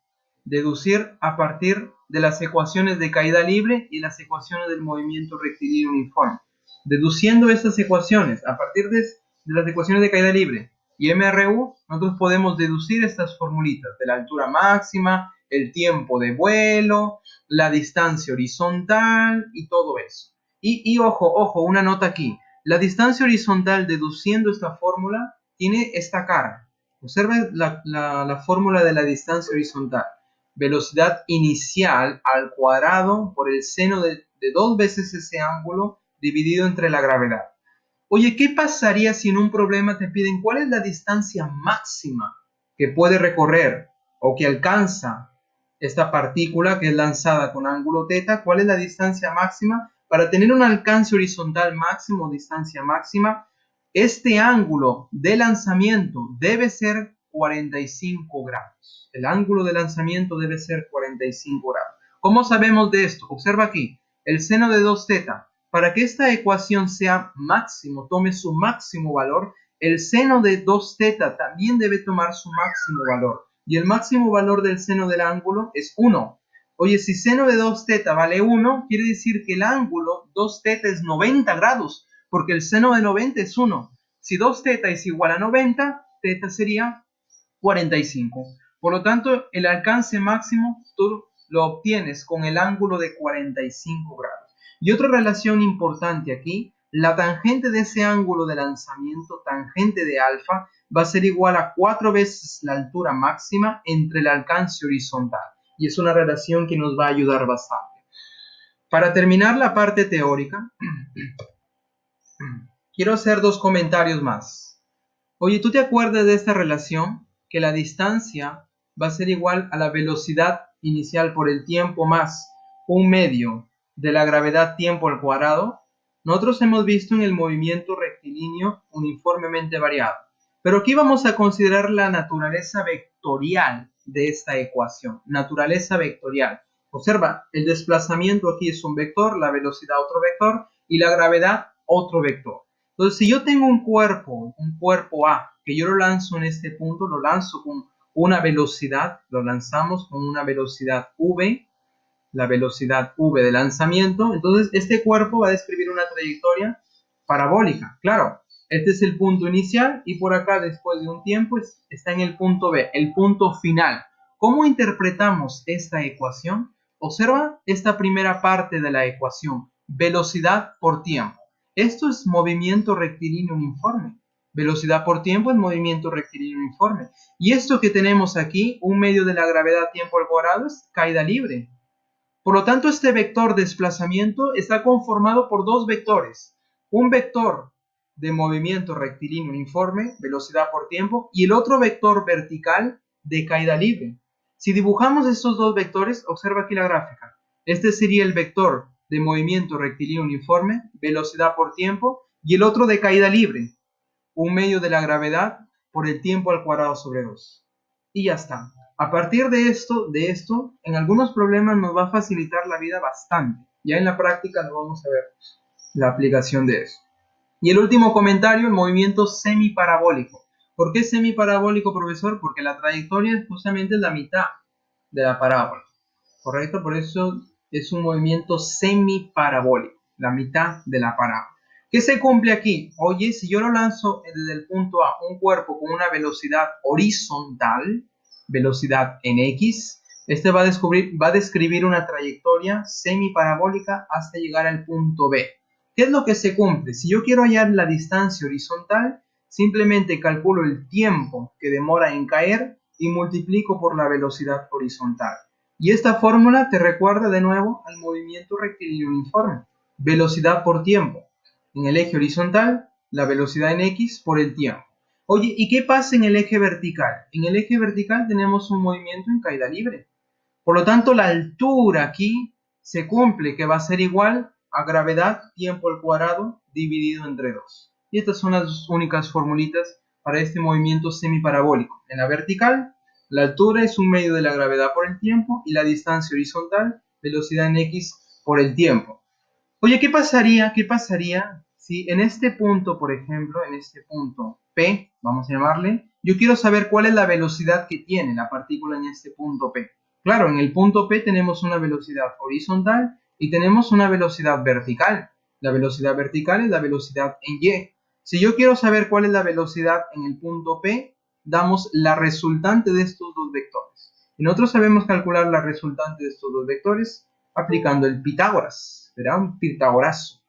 a partir de las ecuaciones de caída libre y las ecuaciones del movimiento rectilíneo uniforme. Deduciendo estas ecuaciones, a partir de las ecuaciones de caída libre y MRU, nosotros podemos deducir estas formulitas de la altura máxima, el tiempo de vuelo, la distancia horizontal y todo eso. Y ojo, una nota aquí. La distancia horizontal, deduciendo esta fórmula, tiene esta cara. Observa la fórmula de la distancia horizontal. Velocidad inicial al cuadrado por el seno de 2 veces ese ángulo dividido entre la gravedad. Oye, ¿qué pasaría si en un problema te piden cuál es la distancia máxima que puede recorrer o que alcanza esta partícula que es lanzada con ángulo θ? ¿Cuál es la distancia máxima? Para tener un alcance horizontal máximo, distancia máxima, este ángulo de lanzamiento debe ser 45 grados. El ángulo de lanzamiento debe ser 45 grados. ¿Cómo sabemos de esto? Observa aquí, el seno de 2θ. Para que esta ecuación sea máximo, tome su máximo valor, el seno de 2θ también debe tomar su máximo valor. Y el máximo valor del seno del ángulo es 1. Oye, si seno de 2θ vale 1, quiere decir que el ángulo 2θ es 90 grados, porque el seno de 90 es 1. Si 2θ es igual a 90, θ sería 45. Por lo tanto, el alcance máximo tú lo obtienes con el ángulo de 45 grados. Y otra relación importante aquí, la tangente de ese ángulo de lanzamiento, tangente de alfa, va a ser igual a 4 veces la altura máxima entre el alcance horizontal. Y es una relación que nos va a ayudar bastante. Para terminar la parte teórica, quiero hacer 2 comentarios más. Oye, ¿tú te acuerdas de esta relación? Que la distancia va a ser igual a la velocidad inicial por el tiempo más un medio de la gravedad tiempo al cuadrado. Nosotros hemos visto en el movimiento rectilíneo uniformemente variado. Pero aquí vamos a considerar la naturaleza vectorial de esta ecuación. Naturaleza vectorial. Observa, el desplazamiento aquí es un vector, la velocidad otro vector y la gravedad otro vector. Entonces, si yo tengo un cuerpo A, que yo lo lanzo en este punto, lo lanzo con una velocidad, lo lanzamos con una velocidad V, la velocidad V de lanzamiento, entonces este cuerpo va a describir una trayectoria parabólica. Claro, este es el punto inicial y por acá después de un tiempo está en el punto B, el punto final. ¿Cómo interpretamos esta ecuación? Observa esta primera parte de la ecuación, velocidad por tiempo. Esto es movimiento rectilíneo uniforme. Velocidad por tiempo es movimiento rectilíneo uniforme. Y esto que tenemos aquí, un medio de la gravedad tiempo al cuadrado, es caída libre. Por lo tanto, este vector desplazamiento está conformado por 2 vectores. Un vector de movimiento rectilíneo uniforme, velocidad por tiempo, y el otro vector vertical de caída libre. Si dibujamos estos 2 vectores, observa aquí la gráfica. Este sería el vector de movimiento rectilíneo uniforme, velocidad por tiempo, y el otro de caída libre, un medio de la gravedad por el tiempo al cuadrado sobre 2. Y ya está. A partir de esto, en algunos problemas nos va a facilitar la vida bastante. Ya en la práctica no vamos a ver la aplicación de eso. Y el último comentario, el movimiento semiparabólico. ¿Por qué semiparabólico, profesor? Porque la trayectoria justamente es la mitad de la parábola. ¿Correcto? Por eso es un movimiento semiparabólico, la mitad de la parábola. ¿Qué se cumple aquí? Oye, si yo lo lanzo desde el punto A, un cuerpo con una velocidad horizontal, velocidad en X, este va a describir una trayectoria semiparabólica hasta llegar al punto B. ¿Qué es lo que se cumple? Si yo quiero hallar la distancia horizontal, simplemente calculo el tiempo que demora en caer y multiplico por la velocidad horizontal. Y esta fórmula te recuerda de nuevo al movimiento rectilíneo uniforme. Velocidad por tiempo. En el eje horizontal, la velocidad en X por el tiempo. Oye, ¿y qué pasa en el eje vertical? En el eje vertical tenemos un movimiento en caída libre. Por lo tanto, la altura aquí se cumple, que va a ser igual a gravedad tiempo al cuadrado dividido entre 2. Y estas son las únicas formulitas para este movimiento semiparabólico. En la vertical, la altura es un medio de la gravedad por el tiempo y la distancia horizontal, velocidad en X por el tiempo. Oye, ¿qué pasaría si en este punto, por ejemplo, en este punto P, vamos a llamarle, yo quiero saber cuál es la velocidad que tiene la partícula en este punto P? Claro, en el punto P tenemos una velocidad horizontal y tenemos una velocidad vertical. La velocidad vertical es la velocidad en Y. Si yo quiero saber cuál es la velocidad en el punto P, damos la resultante de estos dos vectores. Y nosotros sabemos calcular la resultante de estos dos vectores aplicando el Pitágoras. Será un pitagorazo.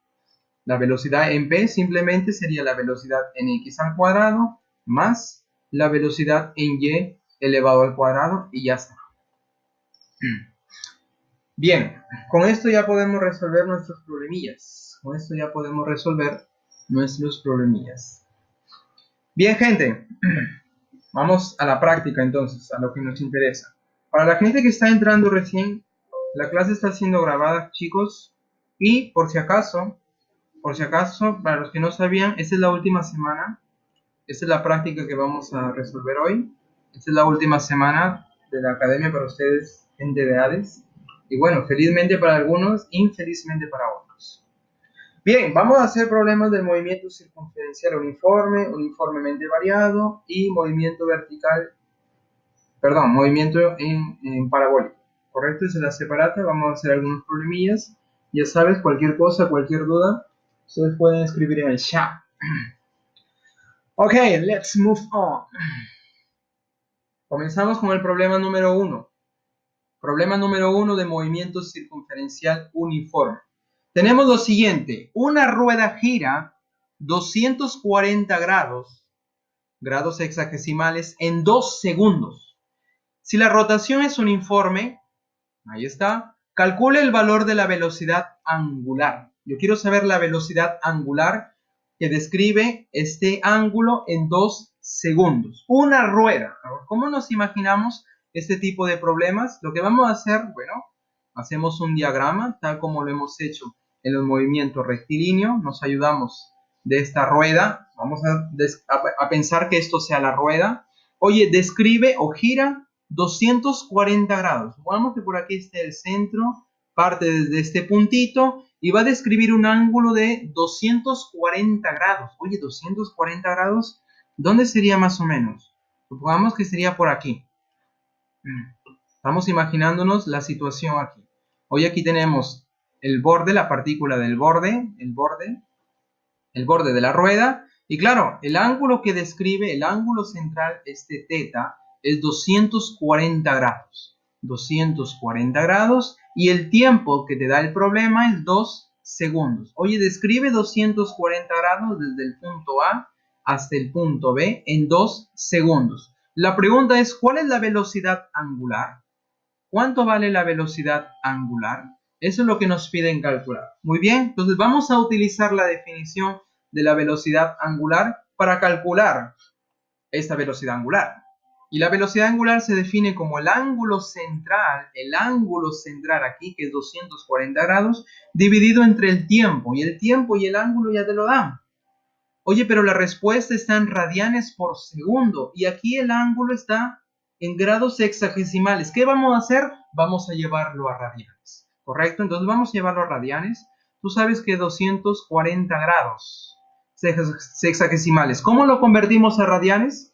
La velocidad en P simplemente sería la velocidad en X al cuadrado más la velocidad en Y elevado al cuadrado y ya está. Bien, con esto ya podemos resolver nuestros problemillas. Con esto ya podemos resolver nuestros problemillas. Bien, gente. Vamos a la práctica entonces, a lo que nos interesa. Para la gente que está entrando recién, la clase está siendo grabada, chicos. Y por si acaso, para los que no sabían, esta es la última semana. Esta es la práctica que vamos a resolver hoy. Esta es la última semana de la academia para ustedes, gente de Hades. Y bueno, felizmente para algunos, infelizmente para otros. Bien, vamos a hacer problemas del movimiento circunferencial uniforme, uniformemente variado y movimiento vertical, perdón, movimiento en parabólico. ¿Correcto? Es la separata. Vamos a hacer algunos problemillas. Ya sabes, cualquier cosa, cualquier duda, ustedes pueden escribir en el chat. Ok, let's move on. Comenzamos con el problema número 1. Problema número 1 de movimiento circunferencial uniforme. Tenemos lo siguiente. Una rueda gira 240 grados hexagesimales en 2 segundos. Si la rotación es uniforme, ahí está, calcule el valor de la velocidad angular. Yo quiero saber la velocidad angular que describe este ángulo en 2 segundos. Una rueda. ¿Cómo nos imaginamos este tipo de problemas? Lo que vamos a hacer, bueno, hacemos un diagrama, tal como lo hemos hecho en los movimientos rectilíneos. Nos ayudamos de esta rueda. Vamos a pensar que esto sea la rueda. Oye, describe o gira 240 grados. Supongamos que por aquí esté el centro, parte desde este puntito y va a describir un ángulo de 240 grados. Oye, 240 grados, ¿dónde sería más o menos? Supongamos que sería por aquí. Estamos imaginándonos la situación aquí. Hoy aquí tenemos el borde, la partícula del borde, el borde de la rueda. Y claro, el ángulo que describe, el ángulo central, este θ, es 240 grados. 240 grados. Y el tiempo que te da el problema es 2 segundos. Oye, describe 240 grados desde el punto A hasta el punto B en 2 segundos. La pregunta es, ¿cuál es la velocidad angular? ¿Cuánto vale la velocidad angular? Eso es lo que nos piden calcular. Muy bien, entonces vamos a utilizar la definición de la velocidad angular para calcular esta velocidad angular. Y la velocidad angular se define como el ángulo central aquí, que es 240 grados, dividido entre el tiempo. Y el tiempo y el ángulo ya te lo dan. Oye, pero la respuesta está en radianes por segundo. Y aquí el ángulo está en grados hexagesimales. ¿Qué vamos a hacer? Vamos a llevarlo a radianes. ¿Correcto? Entonces vamos a llevarlo a radianes. Tú sabes que 240 grados hexagesimales. ¿Cómo lo convertimos a radianes?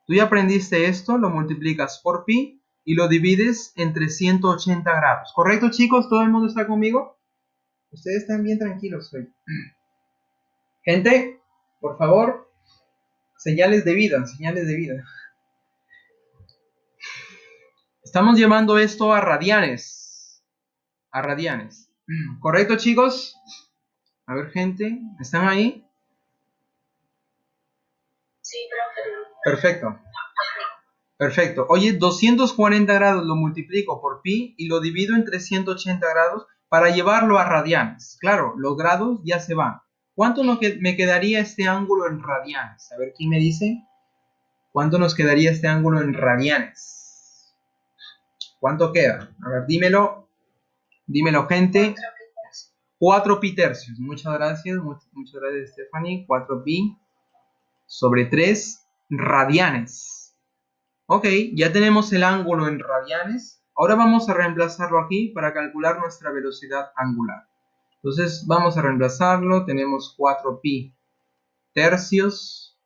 Tú ya aprendiste esto, lo multiplicas por pi y lo divides entre 180 grados. ¿Correcto, chicos? ¿Todo el mundo está conmigo? Ustedes están bien tranquilos hoy. Gente, por favor, señales de vida, señales de vida. Estamos llevando esto a radianes. A radianes. ¿Correcto, chicos? A ver, gente, ¿están ahí? Sí, profe. Perfecto. Perfecto. Oye, 240 grados lo multiplico por pi y lo divido entre 180 grados para llevarlo a radianes. Claro, los grados ya se van. ¿Cuánto me quedaría este ángulo en radianes? A ver, ¿quién me dice? ¿Cuánto nos quedaría este ángulo en radianes? ¿Cuánto queda? A ver, dímelo. Dímelo, gente. 4 pi tercios. Muchas gracias. Muchas gracias, Stephanie. 4 pi sobre 3 radianes. Ok, ya tenemos el ángulo en radianes. Ahora vamos a reemplazarlo aquí para calcular nuestra velocidad angular. Entonces vamos a reemplazarlo. Tenemos 4 pi tercios.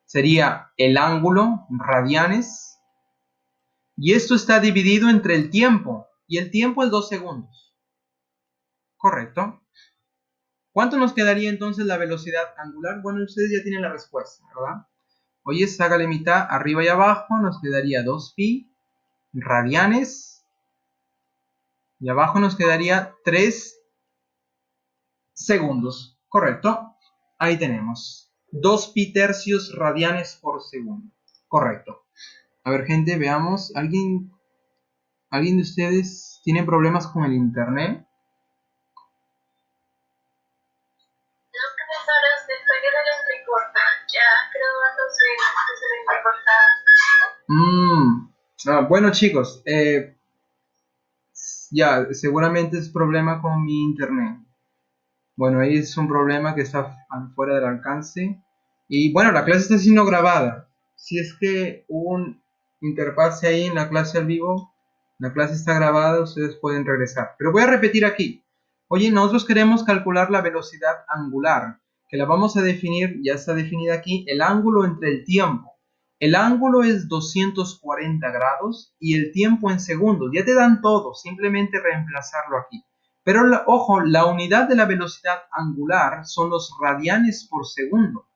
Sería el ángulo, radianes. Y esto está dividido entre el tiempo. Y el tiempo es 2 segundos. Correcto. ¿Cuánto nos quedaría entonces la velocidad angular? Bueno, ustedes ya tienen la respuesta, ¿verdad? Oye, sácale mitad arriba y abajo, nos quedaría 2pi radianes. Y abajo nos quedaría 3 segundos. Correcto. Ahí tenemos. 2pi tercios radianes por segundo. Correcto. A ver, gente, veamos. ¿Alguien de ustedes tiene problemas con el internet? Bueno, chicos, ya, seguramente es problema con mi internet. Bueno, ahí es un problema que está fuera del alcance. Y bueno, la clase está siendo grabada. Si es que hubo un interfase ahí en la clase al vivo, la clase está grabada, ustedes pueden regresar. Pero voy a repetir aquí. Oye, nosotros queremos calcular la velocidad angular, que la vamos a definir, ya está definida aquí, el ángulo entre el tiempo. El ángulo es 240 grados y el tiempo en segundos. Ya te dan todo, simplemente reemplazarlo aquí. Pero ojo, la unidad de la velocidad angular son los radianes por segundo.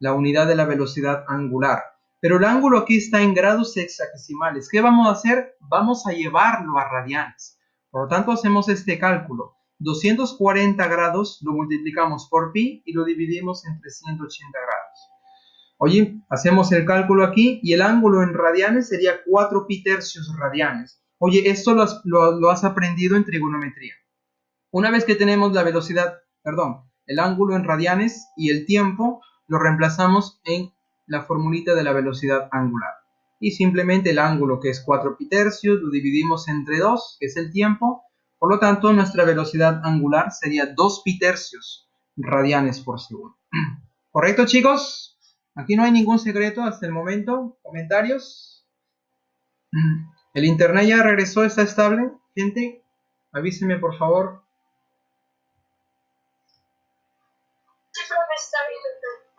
La unidad de la velocidad angular. Pero el ángulo aquí está en grados hexadesimales. ¿Qué vamos a hacer? Vamos a llevarlo a radianes. Por lo tanto, hacemos este cálculo. 240 grados lo multiplicamos por pi y lo dividimos entre 180 grados. Oye, hacemos el cálculo aquí y el ángulo en radianes sería 4 pi tercios radianes. Oye, esto lo has aprendido en trigonometría. Una vez que tenemos la velocidad, el ángulo en radianes y el tiempo, lo reemplazamos en la formulita de la velocidad angular. Y simplemente el ángulo, que es 4 pi tercios, lo dividimos entre 2, que es el tiempo. Por lo tanto, nuestra velocidad angular sería 2 pi tercios radianes por segundo. ¿Correcto, chicos? Aquí no hay ningún secreto hasta el momento. ¿Comentarios? ¿El internet ya regresó? ¿Está estable? Gente, avísenme por favor.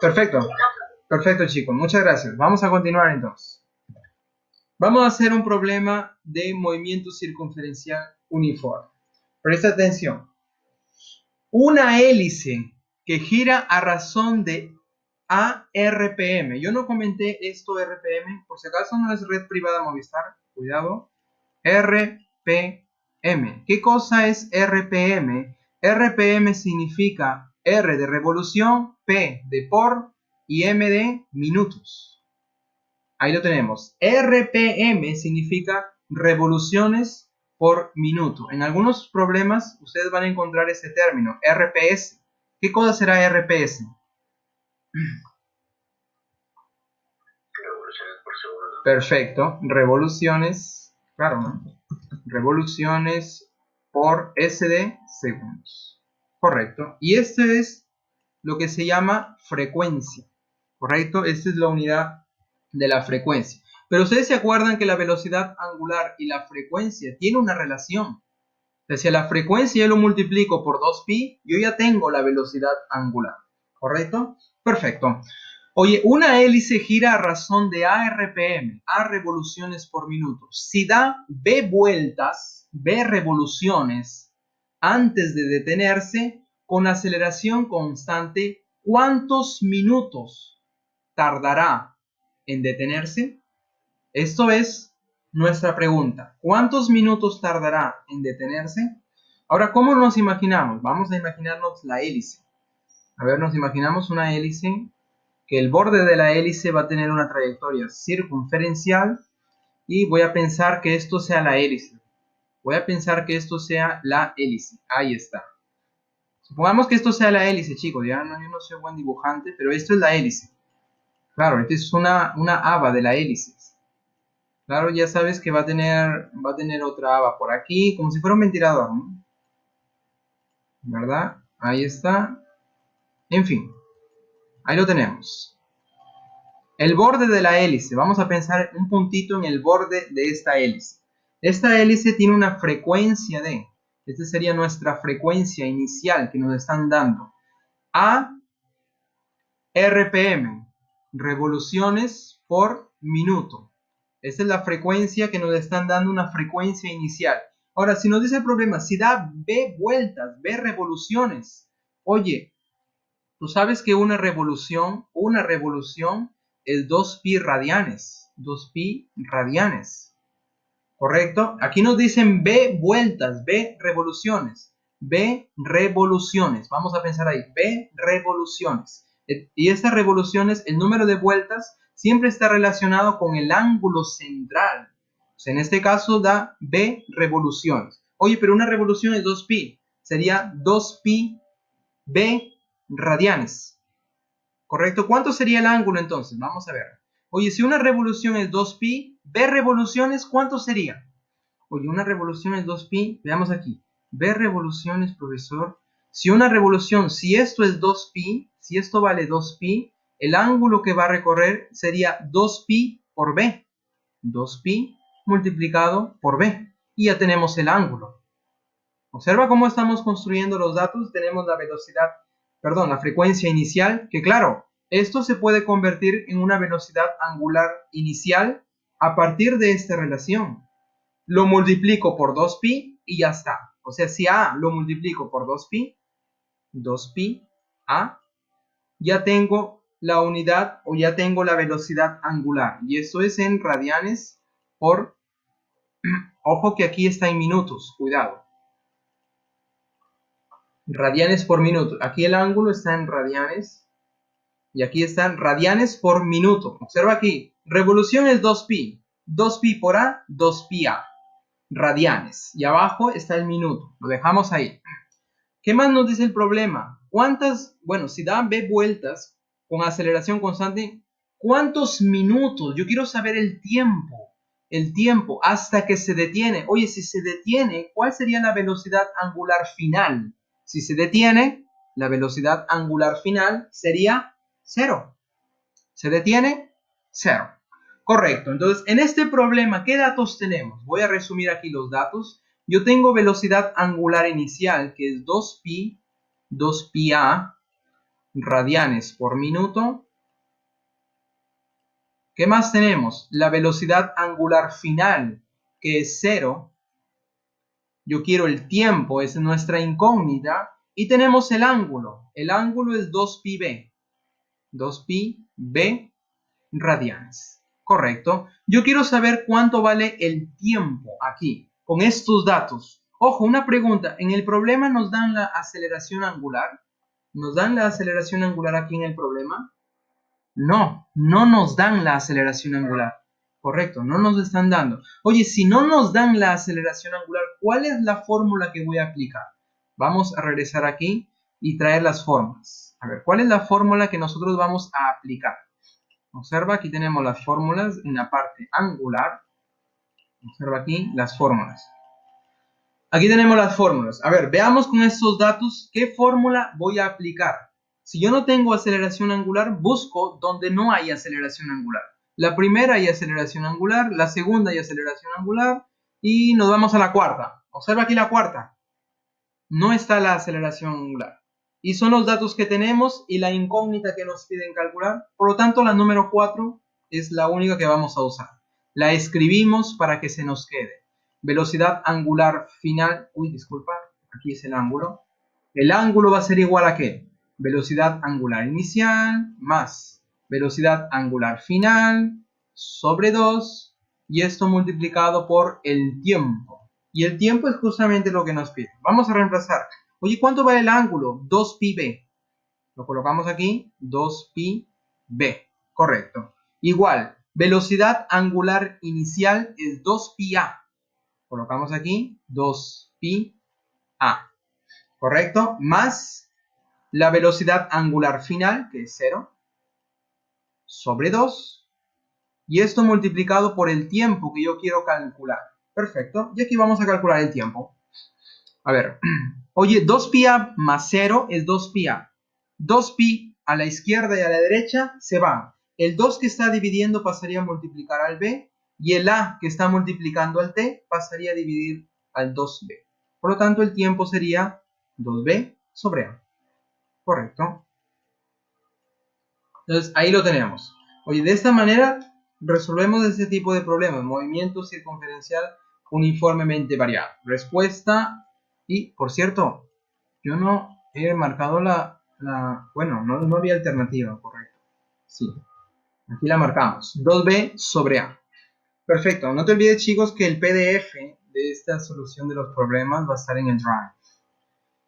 Perfecto, perfecto, chicos, muchas gracias. Vamos a continuar entonces. Vamos a hacer un problema de movimiento circunferencial uniforme. Presta atención. Una hélice que gira a razón de ARPM. Yo no comenté esto RPM, por si acaso no es red privada Movistar, cuidado. RPM. ¿Qué cosa es RPM? RPM significa R de revolución, P de por y M de minutos. Ahí lo tenemos. RPM significa revoluciones por minuto. En algunos problemas ustedes van a encontrar ese término, RPS. ¿Qué cosa será RPS? Revoluciones por segundo. Perfecto. Revoluciones, claro, ¿no? Revoluciones por SD segundos. Correcto. Y esto es lo que se llama frecuencia. Correcto. Esta es la unidad de la frecuencia. Pero ustedes se acuerdan que la velocidad angular y la frecuencia tienen una relación. O sea, si a la frecuencia yo lo multiplico por 2pi, yo ya tengo la velocidad angular. ¿Correcto? Perfecto. Oye, una hélice gira a razón de ARPM, A revoluciones por minuto. Si da B vueltas, B revoluciones, antes de detenerse, con aceleración constante, ¿cuántos minutos tardará en detenerse? Esto es nuestra pregunta. ¿Cuántos minutos tardará en detenerse? Ahora, ¿cómo nos imaginamos? Vamos a imaginarnos la hélice. A ver, nos imaginamos una hélice que el borde de la hélice va a tener una trayectoria circunferencial y voy a pensar que esto sea la hélice. Voy a pensar que esto sea la hélice. Ahí está. Supongamos que esto sea la hélice, chicos. Ya no, yo no soy buen dibujante, pero esto es la hélice. Claro, esta es una aba de la hélice. Claro, ya sabes que va a tener otra aba por aquí, como si fuera un ventilador, ¿no? ¿Verdad? Ahí está. En fin, ahí lo tenemos. El borde de la hélice. Vamos a pensar un puntito en el borde de esta hélice. Esta hélice tiene una frecuencia de... Esta sería nuestra frecuencia inicial que nos están dando. A RPM. Revoluciones por minuto. Esta es la frecuencia que nos están dando, una frecuencia inicial. Ahora, si nos dice el problema, si da B vueltas, B revoluciones, Oye, tú sabes que una revolución es 2pi radianes. 2pi radianes. ¿Correcto? Aquí nos dicen B vueltas, B revoluciones. B revoluciones. Vamos a pensar ahí. B revoluciones. Y estas revoluciones, el número de vueltas siempre está relacionado con el ángulo central. O sea, en este caso da B revoluciones. Oye, pero una revolución es 2pi. Sería 2pi B radianes. ¿Correcto? ¿Cuánto sería el ángulo entonces? Vamos a ver. Oye, si una revolución es 2pi, B revoluciones, ¿cuánto sería? Oye, una revolución es 2pi. Veamos aquí. B revoluciones, profesor. Si una revolución, si esto es 2pi, si esto vale 2pi, el ángulo que va a recorrer sería 2pi por B. 2pi multiplicado por B. Y ya tenemos el ángulo. Observa cómo estamos construyendo los datos. Tenemos la velocidad, perdón, la frecuencia inicial, que claro, esto se puede convertir en una velocidad angular inicial a partir de esta relación. Lo multiplico por 2pi y ya está. O sea, si A lo multiplico por 2pi A, ya tengo la unidad o ya tengo la velocidad angular. Y esto es en radianes por... Ojo que aquí está en minutos, cuidado. Radianes por minuto. Aquí el ángulo está en radianes y aquí están radianes por minuto. Observa aquí, revolución es 2pi. 2pi por A, 2pi A. Radianes. Y abajo está el minuto. Lo dejamos ahí. ¿Qué más nos dice el problema? ¿Cuántas, bueno, si da B vueltas con aceleración constante, cuántos minutos? Yo quiero saber el tiempo. El tiempo hasta que se detiene. Oye, si se detiene, ¿cuál sería la velocidad angular final? Si se detiene, la velocidad angular final sería 0. ¿Se detiene? 0. Correcto. Entonces, en este problema, ¿qué datos tenemos? Voy a resumir aquí los datos. Yo tengo velocidad angular inicial, que es 2pi A radianes por minuto. ¿Qué más tenemos? La velocidad angular final, que es 0. Yo quiero el tiempo, es nuestra incógnita. Y tenemos el ángulo. El ángulo es 2pi B. 2pi B radianes. Correcto. Yo quiero saber cuánto vale el tiempo aquí, con estos datos. Ojo, una pregunta. ¿En el problema nos dan la aceleración angular? ¿Nos dan la aceleración angular aquí en el problema? No, no nos dan la aceleración angular. Correcto, no nos están dando. Oye, si no nos dan la aceleración angular, ¿cuál es la fórmula que voy a aplicar? Vamos a regresar aquí y traer las fórmulas. A ver, ¿cuál es la fórmula que nosotros vamos a aplicar? Observa, aquí tenemos las fórmulas en la parte angular. Observa aquí las fórmulas. Aquí tenemos las fórmulas. A ver, veamos con estos datos qué fórmula voy a aplicar. Si yo no tengo aceleración angular, busco donde no hay aceleración angular. La primera hay aceleración angular, la segunda hay aceleración angular y nos vamos a la cuarta. Observa aquí la cuarta. No está la aceleración angular. Y son los datos que tenemos y la incógnita que nos piden calcular. Por lo tanto, la número 4 es la única que vamos a usar. La escribimos para que se nos quede. Velocidad angular final. Uy, disculpa. Aquí es el ángulo. El ángulo va a ser igual a ¿qué? Velocidad angular inicial más velocidad angular final sobre 2. Y esto multiplicado por el tiempo. Y el tiempo es justamente lo que nos pide. Vamos a reemplazar. Oye, ¿cuánto vale el ángulo? 2pi B. Lo colocamos aquí. 2pi B. Correcto. Igual, velocidad angular inicial es 2pi A. Colocamos aquí 2pi A. ¿Correcto? Más la velocidad angular final, que es 0, sobre 2. Y esto multiplicado por el tiempo que yo quiero calcular. Perfecto. Y aquí vamos a calcular el tiempo. A ver. Oye, 2pi A más 0 es 2pi A. 2pi a la izquierda y a la derecha se van. El 2 que está dividiendo pasaría a multiplicar al B. Y el A que está multiplicando al T pasaría a dividir al 2B. Por lo tanto, el tiempo sería 2B sobre A. Correcto. Entonces, ahí lo tenemos. Oye, de esta manera resolvemos este tipo de problemas. Movimiento circunferencial uniformemente variable. Respuesta. Y, por cierto, yo no He marcado bueno, no había alternativa, correcto. Sí, aquí la marcamos. 2b sobre a. Perfecto. No te olvides, chicos, que el PDF de esta solución de los problemas va a estar en el Drive.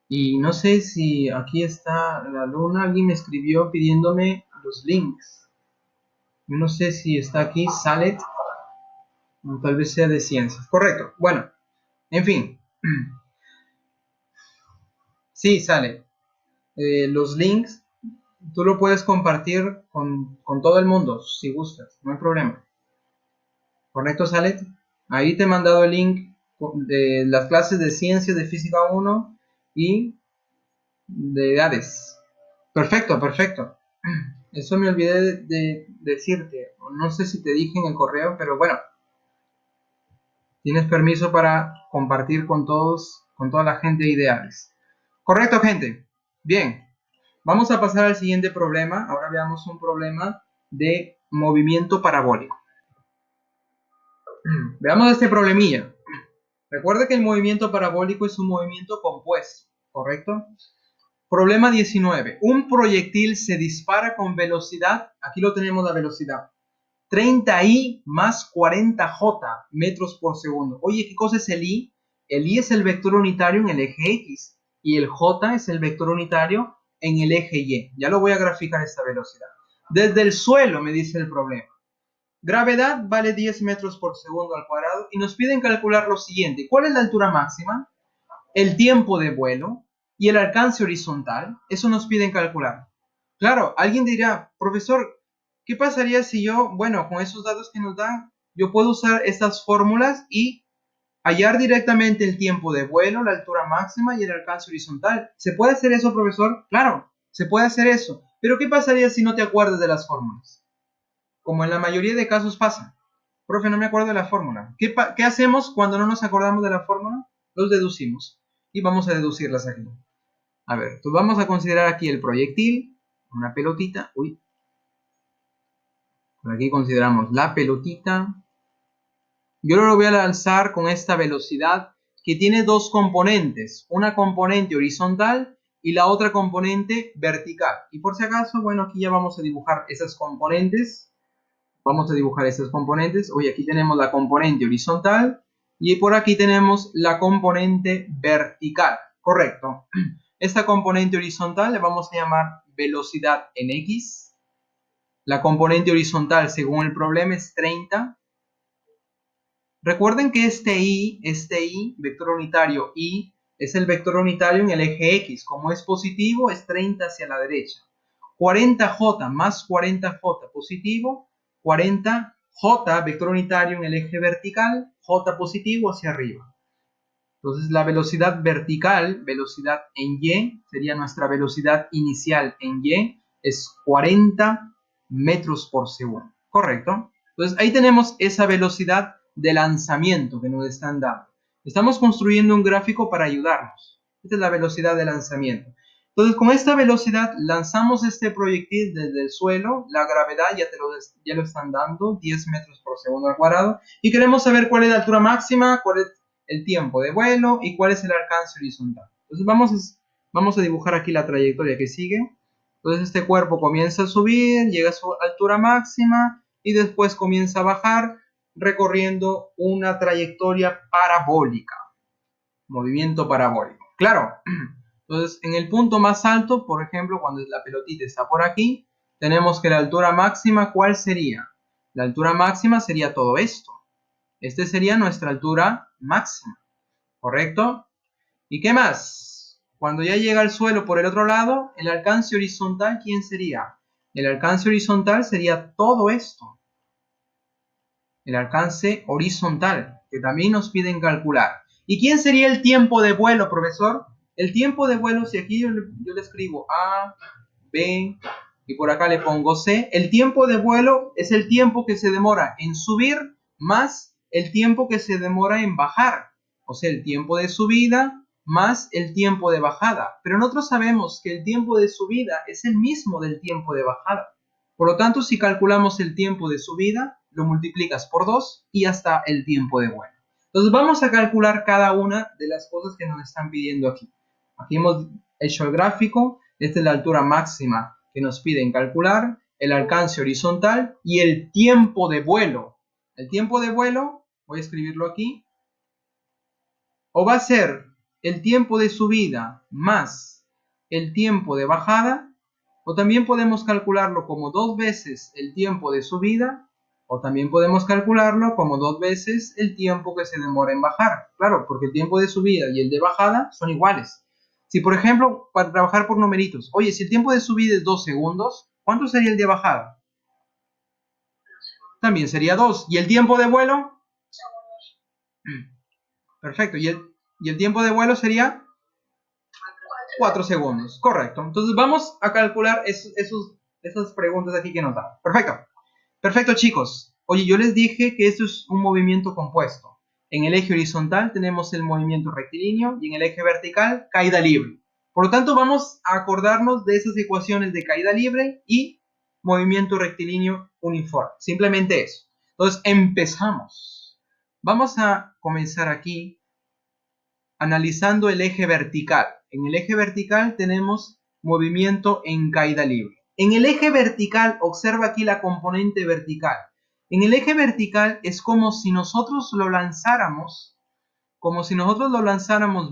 Y no sé si aquí está la luna. Alguien me escribió pidiéndome los links. Yo no sé si está aquí Salet. O tal vez sea de ciencias. Correcto. Bueno, en fin. Sí, sale. Los links tú lo puedes compartir con todo el mundo si gustas. No hay problema. ¿Correcto, Salet? Ahí te he mandado el link de las clases de ciencias de física 1 y de edades. Perfecto, perfecto. Eso me olvidé de decirte. No sé si te dije en el correo, pero bueno, tienes permiso para compartir con todos, con toda la gente de ideales. Correcto, gente. Bien, vamos a pasar al siguiente problema. Ahora veamos un problema de movimiento parabólico. Veamos este problemilla. Recuerda que el movimiento parabólico es un movimiento compuesto, ¿correcto? Problema 19. Un proyectil se dispara con velocidad, aquí lo tenemos la velocidad, 30i más 40j metros por segundo. Oye, ¿qué cosa es el i? El i es el vector unitario en el eje x y el j es el vector unitario en el eje y. Ya lo voy a graficar esta velocidad. Desde el suelo, me dice el problema. Gravedad vale 10 metros por segundo al cuadrado y nos piden calcular lo siguiente. ¿Cuál es la altura máxima? El tiempo de vuelo y el alcance horizontal. Eso nos piden calcular. Claro, alguien dirá, profesor, ¿qué pasaría si yo, bueno, con esos datos que nos dan, yo puedo usar estas fórmulas y hallar directamente el tiempo de vuelo, la altura máxima y el alcance horizontal? ¿Se puede hacer eso, profesor? Claro, se puede hacer eso. Pero ¿qué pasaría si no te acuerdas de las fórmulas? Como en la mayoría de casos pasa. Profe, no me acuerdo de la fórmula. ¿Qué hacemos cuando no nos acordamos de la fórmula? Los deducimos. Y vamos a deducirlas aquí. A ver, pues vamos a considerar aquí el proyectil, una pelotita. Uy. Por aquí consideramos la pelotita. Yo lo voy a lanzar con esta velocidad que tiene dos componentes. Una componente horizontal y la otra componente vertical. Y por si acaso, bueno, aquí ya vamos a dibujar esas componentes. Vamos a dibujar esas componentes. Hoy aquí tenemos la componente horizontal y por aquí tenemos la componente vertical. Correcto. Esta componente horizontal le vamos a llamar velocidad en X. La componente horizontal, según el problema, es 30. Recuerden que este I, vector unitario I, es el vector unitario en el eje X. Como es positivo, es 30 hacia la derecha. 40J más 40J positivo, 40J, vector unitario en el eje vertical, J positivo hacia arriba. Entonces la velocidad vertical, velocidad en Y, sería nuestra velocidad inicial en Y, es 40 metros por segundo. ¿Correcto? Entonces ahí tenemos esa velocidad de lanzamiento que nos están dando. Estamos construyendo un gráfico para ayudarnos. Esta es la velocidad de lanzamiento. Entonces con esta velocidad lanzamos este proyectil desde el suelo. La gravedad ya lo están dando, 10 metros por segundo al cuadrado. Y queremos saber cuál es la altura máxima, cuál es el tiempo de vuelo y cuál es el alcance horizontal. Entonces vamos a dibujar aquí la trayectoria que sigue. Entonces este cuerpo comienza a subir, llega a su altura máxima y después comienza a bajar recorriendo una trayectoria parabólica. Movimiento parabólico. Claro. Entonces en el punto más alto, por ejemplo, cuando la pelotita está por aquí, tenemos que la altura máxima, ¿cuál sería? La altura máxima sería todo esto. Este sería nuestra altura máxima, ¿correcto? ¿Y qué más? Cuando ya llega al suelo por el otro lado, el alcance horizontal, ¿quién sería? El alcance horizontal sería todo esto. El alcance horizontal, que también nos piden calcular. ¿Y quién sería el tiempo de vuelo, profesor? El tiempo de vuelo, si aquí yo le escribo A, B, y por acá le pongo C, el tiempo de vuelo es el tiempo que se demora en subir más el tiempo que se demora en bajar. O sea, el tiempo de subida más el tiempo de bajada. Pero nosotros sabemos que el tiempo de subida es el mismo del tiempo de bajada. Por lo tanto, si calculamos el tiempo de subida, lo multiplicas por 2 y hasta el tiempo de vuelo. Entonces vamos a calcular cada una de las cosas que nos están pidiendo aquí. Aquí hemos hecho el gráfico. Esta es la altura máxima que nos piden calcular, el alcance horizontal y el tiempo de vuelo. El tiempo de vuelo, voy a escribirlo aquí, o va a ser el tiempo de subida más el tiempo de bajada, o también podemos calcularlo como 2 veces el tiempo de subida, o también podemos calcularlo como 2 veces el tiempo que se demora en bajar. Claro, porque el tiempo de subida y el de bajada son iguales. Si, por ejemplo, para trabajar por numeritos, oye, si el tiempo de subida es 2 segundos, ¿cuánto sería el de bajada? También sería 2. ¿Y el tiempo de vuelo? Perfecto. ¿Y el tiempo de vuelo sería? 4 segundos. Correcto. Entonces vamos a calcular esas preguntas aquí que nos dan. Perfecto. Perfecto, chicos. Oye, yo les dije que esto es un movimiento compuesto. En el eje horizontal tenemos el movimiento rectilíneo y en el eje vertical caída libre. Por lo tanto, vamos a acordarnos de esas ecuaciones de caída libre y movimiento rectilíneo uniforme. Simplemente eso. Entonces, empezamos. Vamos a comenzar aquí analizando el eje vertical. En el eje vertical tenemos movimiento en caída libre. En el eje vertical, observa aquí la componente vertical. En el eje vertical es como si nosotros lo lanzáramos,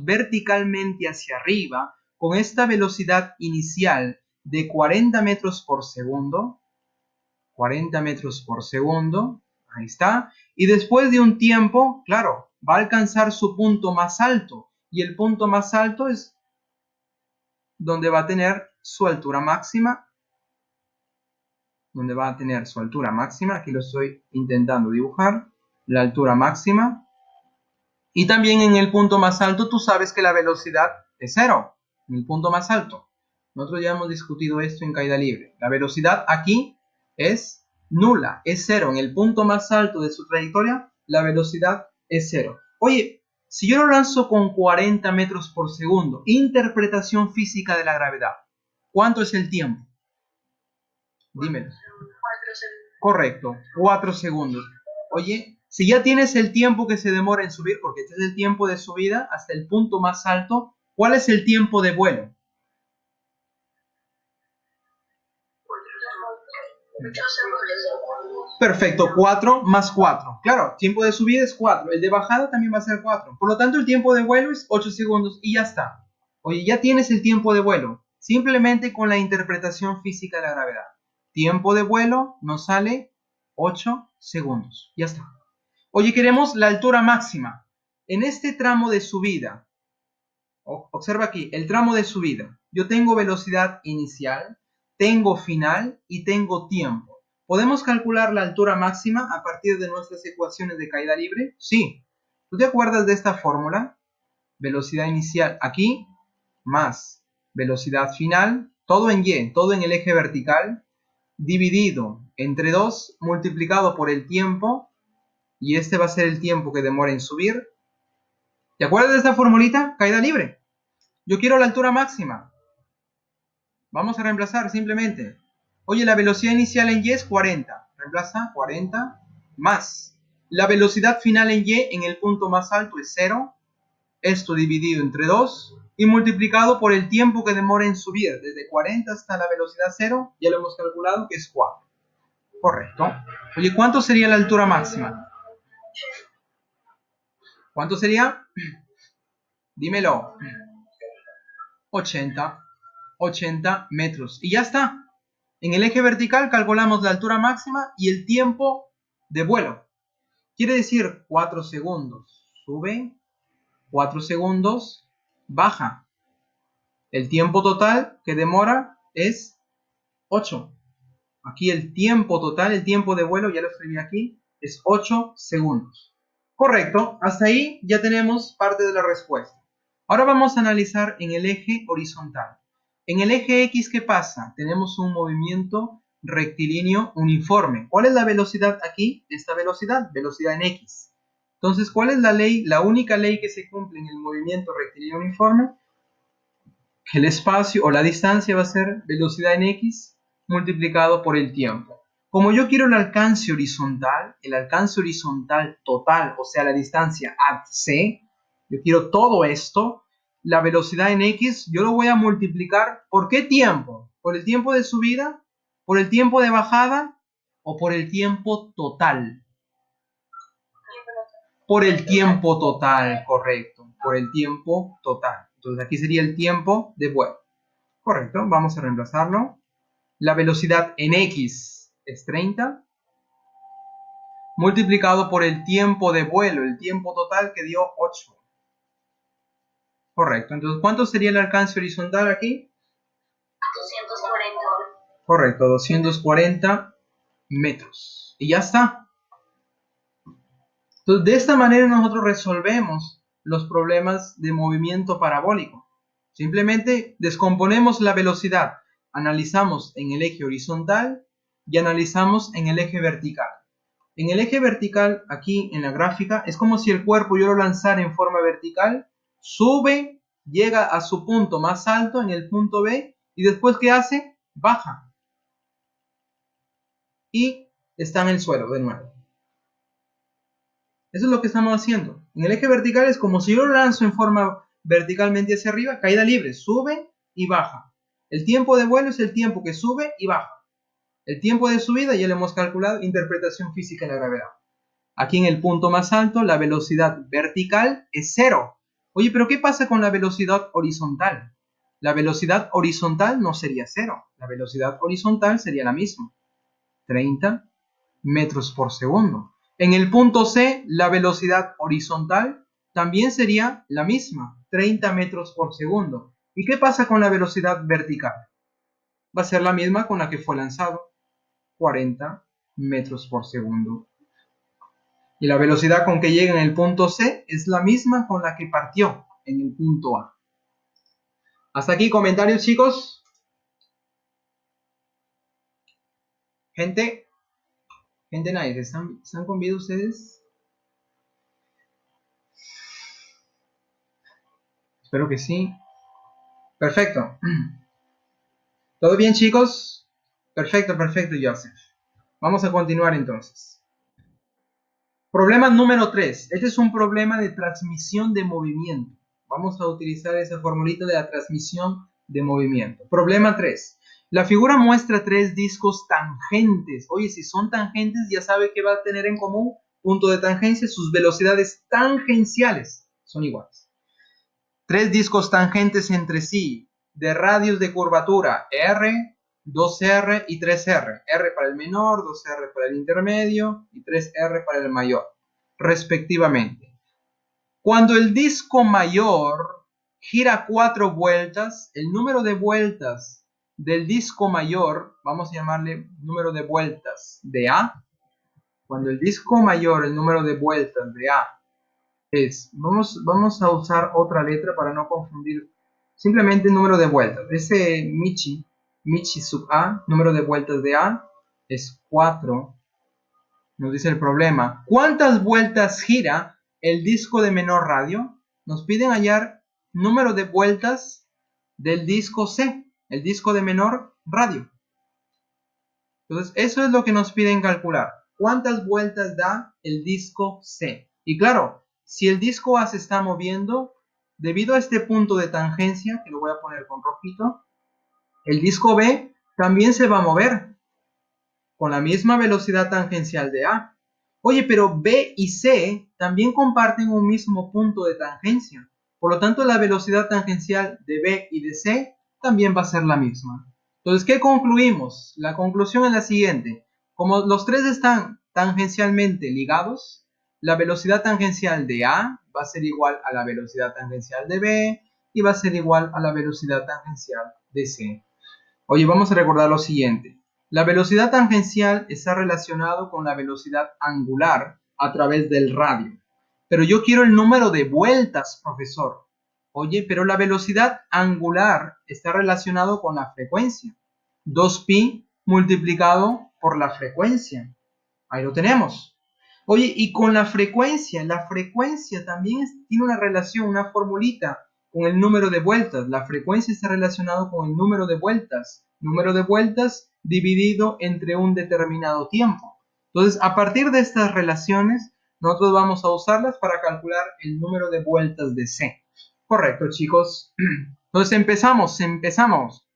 verticalmente hacia arriba con esta velocidad inicial de 40 metros por segundo. 40 metros por segundo. Ahí está. Y después de un tiempo, claro, va a alcanzar su punto más alto. Y el punto más alto es donde va a tener su altura máxima. Aquí lo estoy intentando dibujar. La altura máxima. Y también en el punto más alto tú sabes que la velocidad es cero. En el punto más alto. Nosotros ya hemos discutido esto en caída libre. La velocidad aquí es nula, es cero. En el punto más alto de su trayectoria, la velocidad es cero. Oye, si yo lo lanzo con 40 metros por segundo, interpretación física de la gravedad, ¿cuánto es el tiempo? Dímelo. 4 segundos. Correcto, 4 segundos. Oye, si ya tienes el tiempo que se demora en subir, porque este es el tiempo de subida hasta el punto más alto, ¿cuál es el tiempo de vuelo? 8 segundos. Perfecto, 4 más 4. Claro, tiempo de subida es 4. El de bajada también va a ser 4. Por lo tanto, el tiempo de vuelo es 8 segundos y ya está. Oye, ya tienes el tiempo de vuelo. Simplemente con la interpretación física de la gravedad. Tiempo de vuelo nos sale 8 segundos. Ya está. Oye, queremos la altura máxima. En este tramo de subida, observa aquí, el tramo de subida. Yo tengo velocidad inicial, tengo final y tengo tiempo. ¿Podemos calcular la altura máxima a partir de nuestras ecuaciones de caída libre? Sí. ¿Tú te acuerdas de esta fórmula? Velocidad inicial aquí, más velocidad final, todo en Y, todo en el eje vertical, dividido entre 2, multiplicado por el tiempo, y este va a ser el tiempo que demora en subir. ¿Te acuerdas de esta formulita? Caída libre. Yo quiero la altura máxima. Vamos a reemplazar simplemente. Oye, la velocidad inicial en Y es 40. Reemplaza 40 más. La velocidad final en Y en el punto más alto es 0. Esto dividido entre 2 y multiplicado por el tiempo que demora en subir. Desde 40 hasta la velocidad 0, ya lo hemos calculado que es 4. Correcto. Oye, ¿cuánto sería la altura máxima? ¿Cuánto sería? Dímelo. 80 metros. Y ya está. En el eje vertical calculamos la altura máxima y el tiempo de vuelo. Quiere decir 4 segundos sube, 4 segundos baja. El tiempo total que demora es 8. Aquí el tiempo total, el tiempo de vuelo, ya lo escribí aquí, es 8 segundos. Correcto, hasta ahí ya tenemos parte de la respuesta. Ahora vamos a analizar en el eje horizontal. En el eje X, ¿qué pasa? Tenemos un movimiento rectilíneo uniforme. ¿Cuál es la velocidad aquí? Esta velocidad en X. Entonces, ¿cuál es la ley? La única ley que se cumple en el movimiento rectilíneo uniforme, el espacio o la distancia va a ser velocidad en X multiplicado por el tiempo. Como yo quiero el alcance horizontal total, o sea, la distancia AC, yo quiero todo esto, la velocidad en X, yo lo voy a multiplicar ¿por qué tiempo? ¿Por el tiempo de subida? ¿Por el tiempo de bajada? ¿O por el tiempo total? Por el tiempo total, correcto. Por el tiempo total. Entonces aquí sería el tiempo de vuelo. Correcto, vamos a reemplazarlo. La velocidad en X es 30. Multiplicado por el tiempo de vuelo, el tiempo total que dio 8. Correcto, entonces ¿cuánto sería el alcance horizontal aquí? 240. Correcto, 240 metros. Y ya está. Entonces, de esta manera nosotros resolvemos los problemas de movimiento parabólico. Simplemente descomponemos la velocidad, analizamos en el eje horizontal y analizamos en el eje vertical. En el eje vertical, aquí en la gráfica, es como si el cuerpo yo lo lanzara en forma vertical, sube, llega a su punto más alto en el punto B y después ¿qué hace? Baja. Y está en el suelo de nuevo. Eso es lo que estamos haciendo. En el eje vertical es como si yo lo lanzo en forma verticalmente hacia arriba, caída libre, sube y baja. El tiempo de vuelo es el tiempo que sube y baja. El tiempo de subida ya lo hemos calculado, interpretación física de la gravedad. Aquí en el punto más alto, la velocidad vertical es 0. Oye, pero ¿qué pasa con la velocidad horizontal? La velocidad horizontal no sería 0. La velocidad horizontal sería la misma. 30 metros por segundo. En el punto C, la velocidad horizontal también sería la misma, 30 metros por segundo. ¿Y qué pasa con la velocidad vertical? Va a ser la misma con la que fue lanzado, 40 metros por segundo. Y la velocidad con que llega en el punto C es la misma con la que partió en el punto A. Hasta aquí comentarios, chicos. Gente nice, ¿están con vida ustedes? Espero que sí. Perfecto. ¿Todo bien, chicos? Perfecto, Joseph. Vamos a continuar entonces. Problema número 3. Este es un problema de transmisión de movimiento. Vamos a utilizar esa formulita de la transmisión de movimiento. Problema 3. La figura muestra 3 discos tangentes. Oye, si son tangentes, ya sabe que va a tener en común punto de tangencia. Sus velocidades tangenciales son iguales. 3 discos tangentes entre sí de radios de curvatura R, 2R y 3R. R para el menor, 2R para el intermedio y 3R para el mayor, respectivamente. Cuando el disco mayor gira 4 vueltas, el número de vueltas del disco mayor, vamos a llamarle número de vueltas de A. Cuando el disco mayor, el número de vueltas de A es, vamos a usar otra letra para no confundir, simplemente el número de vueltas. Ese Michi sub A, número de vueltas de A, es 4. Nos dice el problema. ¿Cuántas vueltas gira el disco de menor radio? Nos piden hallar número de vueltas del disco C, el disco de menor radio. Entonces, eso es lo que nos piden calcular. ¿Cuántas vueltas da el disco C? Y claro, si el disco A se está moviendo, debido a este punto de tangencia, que lo voy a poner con rojito, el disco B también se va a mover con la misma velocidad tangencial de A. Oye, pero B y C también comparten un mismo punto de tangencia. Por lo tanto, la velocidad tangencial de B y de C también va a ser la misma. Entonces, ¿qué concluimos? La conclusión es la siguiente. Como los tres están tangencialmente ligados, la velocidad tangencial de A va a ser igual a la velocidad tangencial de B y va a ser igual a la velocidad tangencial de C. Oye, vamos a recordar lo siguiente. La velocidad tangencial está relacionado con la velocidad angular a través del radio. Pero yo quiero el número de vueltas, profesor. Oye, pero la velocidad angular está relacionado con la frecuencia. 2pi multiplicado por la frecuencia. Ahí lo tenemos. Oye, y con la frecuencia también tiene una relación, una formulita con el número de vueltas. La frecuencia está relacionado con el número de vueltas. Número de vueltas dividido entre un determinado tiempo. Entonces, a partir de estas relaciones, nosotros vamos a usarlas para calcular el número de vueltas de C. Correcto, chicos. Entonces empezamos.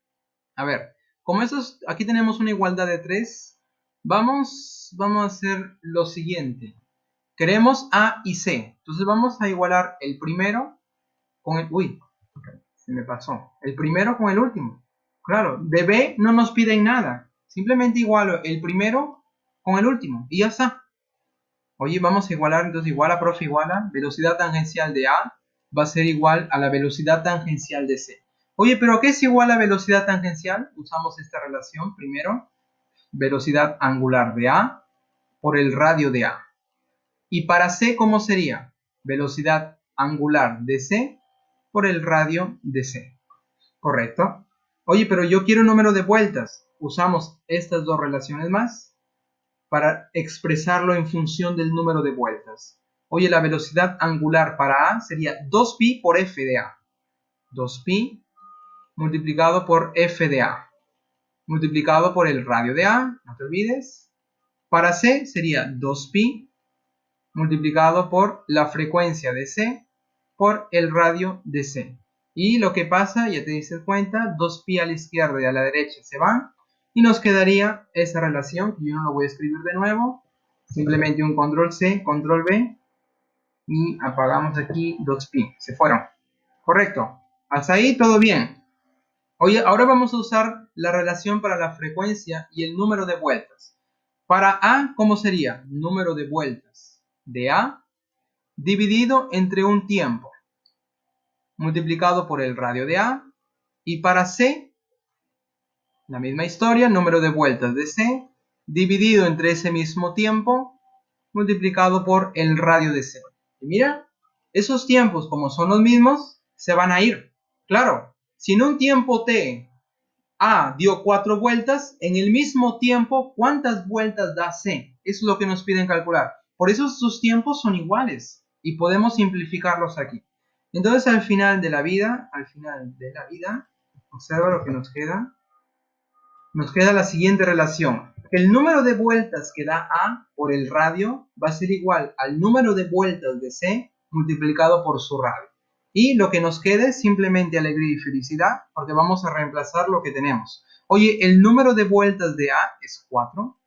A ver, como aquí tenemos una igualdad de 3, vamos a hacer lo siguiente. Queremos A y C. Entonces vamos a igualar el primero con el... Uy, se me pasó. El primero con el último. Claro, de B no nos piden nada. Simplemente igualo el primero con el último. Y ya está. Oye, vamos a igualar, entonces iguala, profe, iguala. Velocidad tangencial de A va a ser igual a la velocidad tangencial de C. Oye, ¿pero qué es igual a velocidad tangencial? Usamos esta relación primero. Velocidad angular de A por el radio de A. Y para C, ¿cómo sería? Velocidad angular de C por el radio de C. ¿Correcto? Oye, pero yo quiero un número de vueltas. Usamos estas dos relaciones más para expresarlo en función del número de vueltas. Oye, la velocidad angular para A sería 2pi por f de A. 2pi multiplicado por f de A. Multiplicado por el radio de A, no te olvides. Para C sería 2pi multiplicado por la frecuencia de C por el radio de C. Y lo que pasa, ya te diste cuenta, 2pi a la izquierda y a la derecha se van. Y nos quedaría esa relación, que yo no lo voy a escribir de nuevo. Simplemente un control C, control V. Y apagamos aquí 2pi. Se fueron. Correcto. Hasta ahí todo bien. Oye, ahora vamos a usar la relación para la frecuencia y el número de vueltas. Para A, ¿cómo sería? Número de vueltas de A dividido entre un tiempo multiplicado por el radio de A. Y para C, la misma historia, número de vueltas de C dividido entre ese mismo tiempo multiplicado por el radio de C. Y mira, esos tiempos, como son los mismos, se van a ir. Claro, si en un tiempo t A dio 4 vueltas, en el mismo tiempo, ¿cuántas vueltas da C? Eso es lo que nos piden calcular. Por eso sus tiempos son iguales y podemos simplificarlos aquí. Entonces al final de la vida, observa lo que nos queda. Nos queda la siguiente relación. El número de vueltas que da A por el radio va a ser igual al número de vueltas de C multiplicado por su radio. Y lo que nos quede es simplemente alegría y felicidad, porque vamos a reemplazar lo que tenemos. Oye, el número de vueltas de A es 4,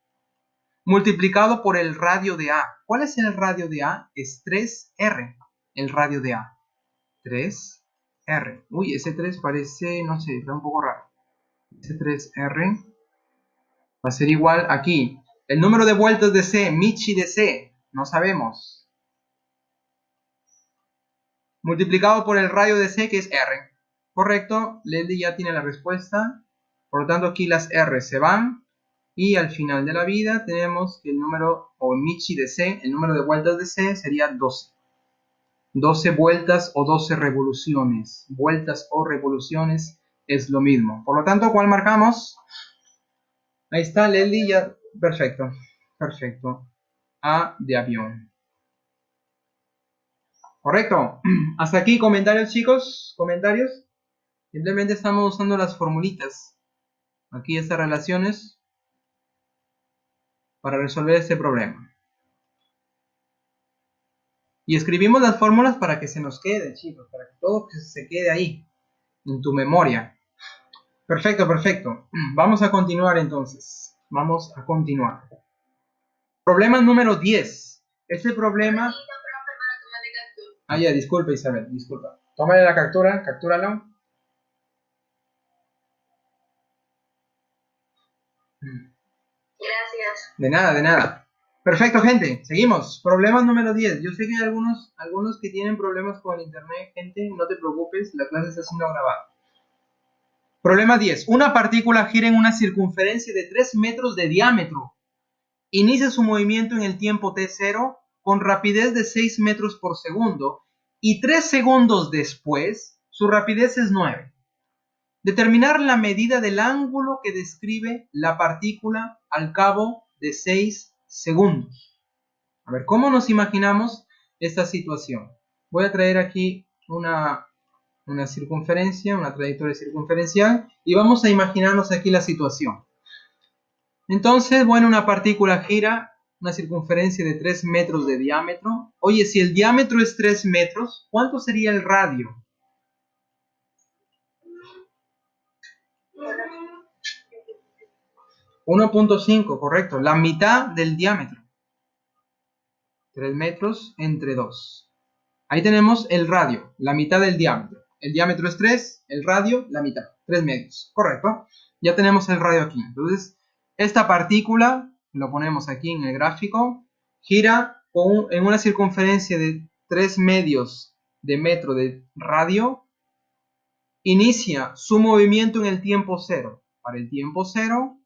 multiplicado por el radio de A. ¿Cuál es el radio de A? Es 3R, el radio de A. 3R. Uy, ese 3 parece, no sé, está un poco raro. Ese 3R va a ser igual aquí. El número de vueltas de C, Michi de C, no sabemos. Multiplicado por el radio de C, que es R. Correcto, Leslie ya tiene la respuesta. Por lo tanto, aquí las R se van. Y al final de la vida tenemos que el número, o Michi de C, el número de vueltas de C sería 12. 12 vueltas o 12 revoluciones. Vueltas o revoluciones es lo mismo. Por lo tanto, ¿cuál marcamos? Ahí está, Leslie, ya. Perfecto. Perfecto. A de avión. Correcto. Hasta aquí, comentarios, chicos. ¿Comentarios? Simplemente estamos usando las formulitas. Aquí estas relaciones para resolver este problema. Y escribimos las fórmulas para que se nos quede, chicos. Para que todo se quede ahí, en tu memoria. Perfecto, perfecto. Vamos a continuar entonces. Vamos a continuar. Problema número 10. Este problema... Ah, ya, disculpa, Isabel, disculpa. Tómale la captura, captúralo. Gracias. De nada, de nada. Perfecto, gente. Seguimos. Problema número 10. Yo sé que hay algunos que tienen problemas con el internet, gente. No te preocupes, la clase está siendo grabada. Problema 10. Una partícula gira en una circunferencia de 3 metros de diámetro. Inicia su movimiento en el tiempo t0 con rapidez de 6 metros por segundo y 3 segundos después su rapidez es 9. Determinar la medida del ángulo que describe la partícula al cabo de 6 segundos. A ver, ¿cómo nos imaginamos esta situación? Voy a traer aquí una circunferencia, una trayectoria circunferencial y vamos a imaginarnos aquí la situación. Entonces, bueno, una partícula gira una circunferencia de 3 metros de diámetro. Oye, si el diámetro es 3 metros, ¿cuánto sería el radio? 1.5, correcto. La mitad del diámetro. 3 metros entre 2. Ahí tenemos el radio, la mitad del diámetro. El diámetro es 3, el radio, la mitad, 3 metros. Correcto. Ya tenemos el radio aquí. Entonces, esta partícula, lo ponemos aquí en el gráfico, gira en una circunferencia de 3 medios de metro de radio. Inicia su movimiento en el tiempo cero. Para el tiempo cero,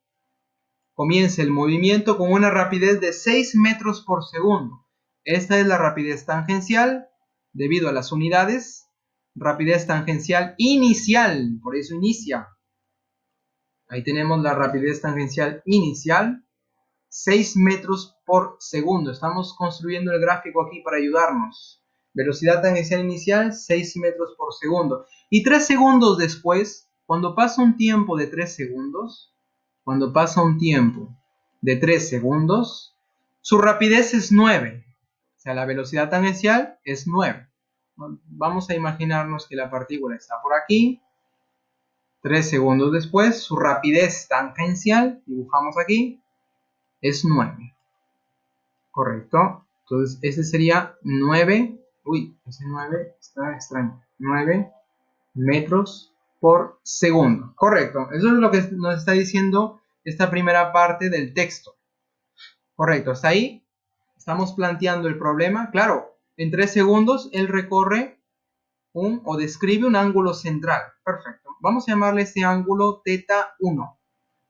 comienza el movimiento con una rapidez de 6 metros por segundo. Esta es la rapidez tangencial, debido a las unidades. Rapidez tangencial inicial, por eso inicia. Ahí tenemos la rapidez tangencial inicial, 6 metros por segundo. Estamos construyendo el gráfico aquí para ayudarnos. Velocidad tangencial inicial, 6 metros por segundo. Y 3 segundos después, cuando pasa un tiempo de 3 segundos, su rapidez es 9. O sea, la velocidad tangencial es 9. Vamos a imaginarnos que la partícula está por aquí. 3 segundos después, su rapidez tangencial, dibujamos aquí, es 9. Correcto. Entonces, ese sería 9. Uy, ese 9 está extraño. 9 metros por segundo. Correcto. Eso es lo que nos está diciendo esta primera parte del texto. Correcto. Hasta ahí estamos planteando el problema. Claro, en 3 segundos él recorre o describe un ángulo central. Perfecto. Vamos a llamarle este ángulo θ1.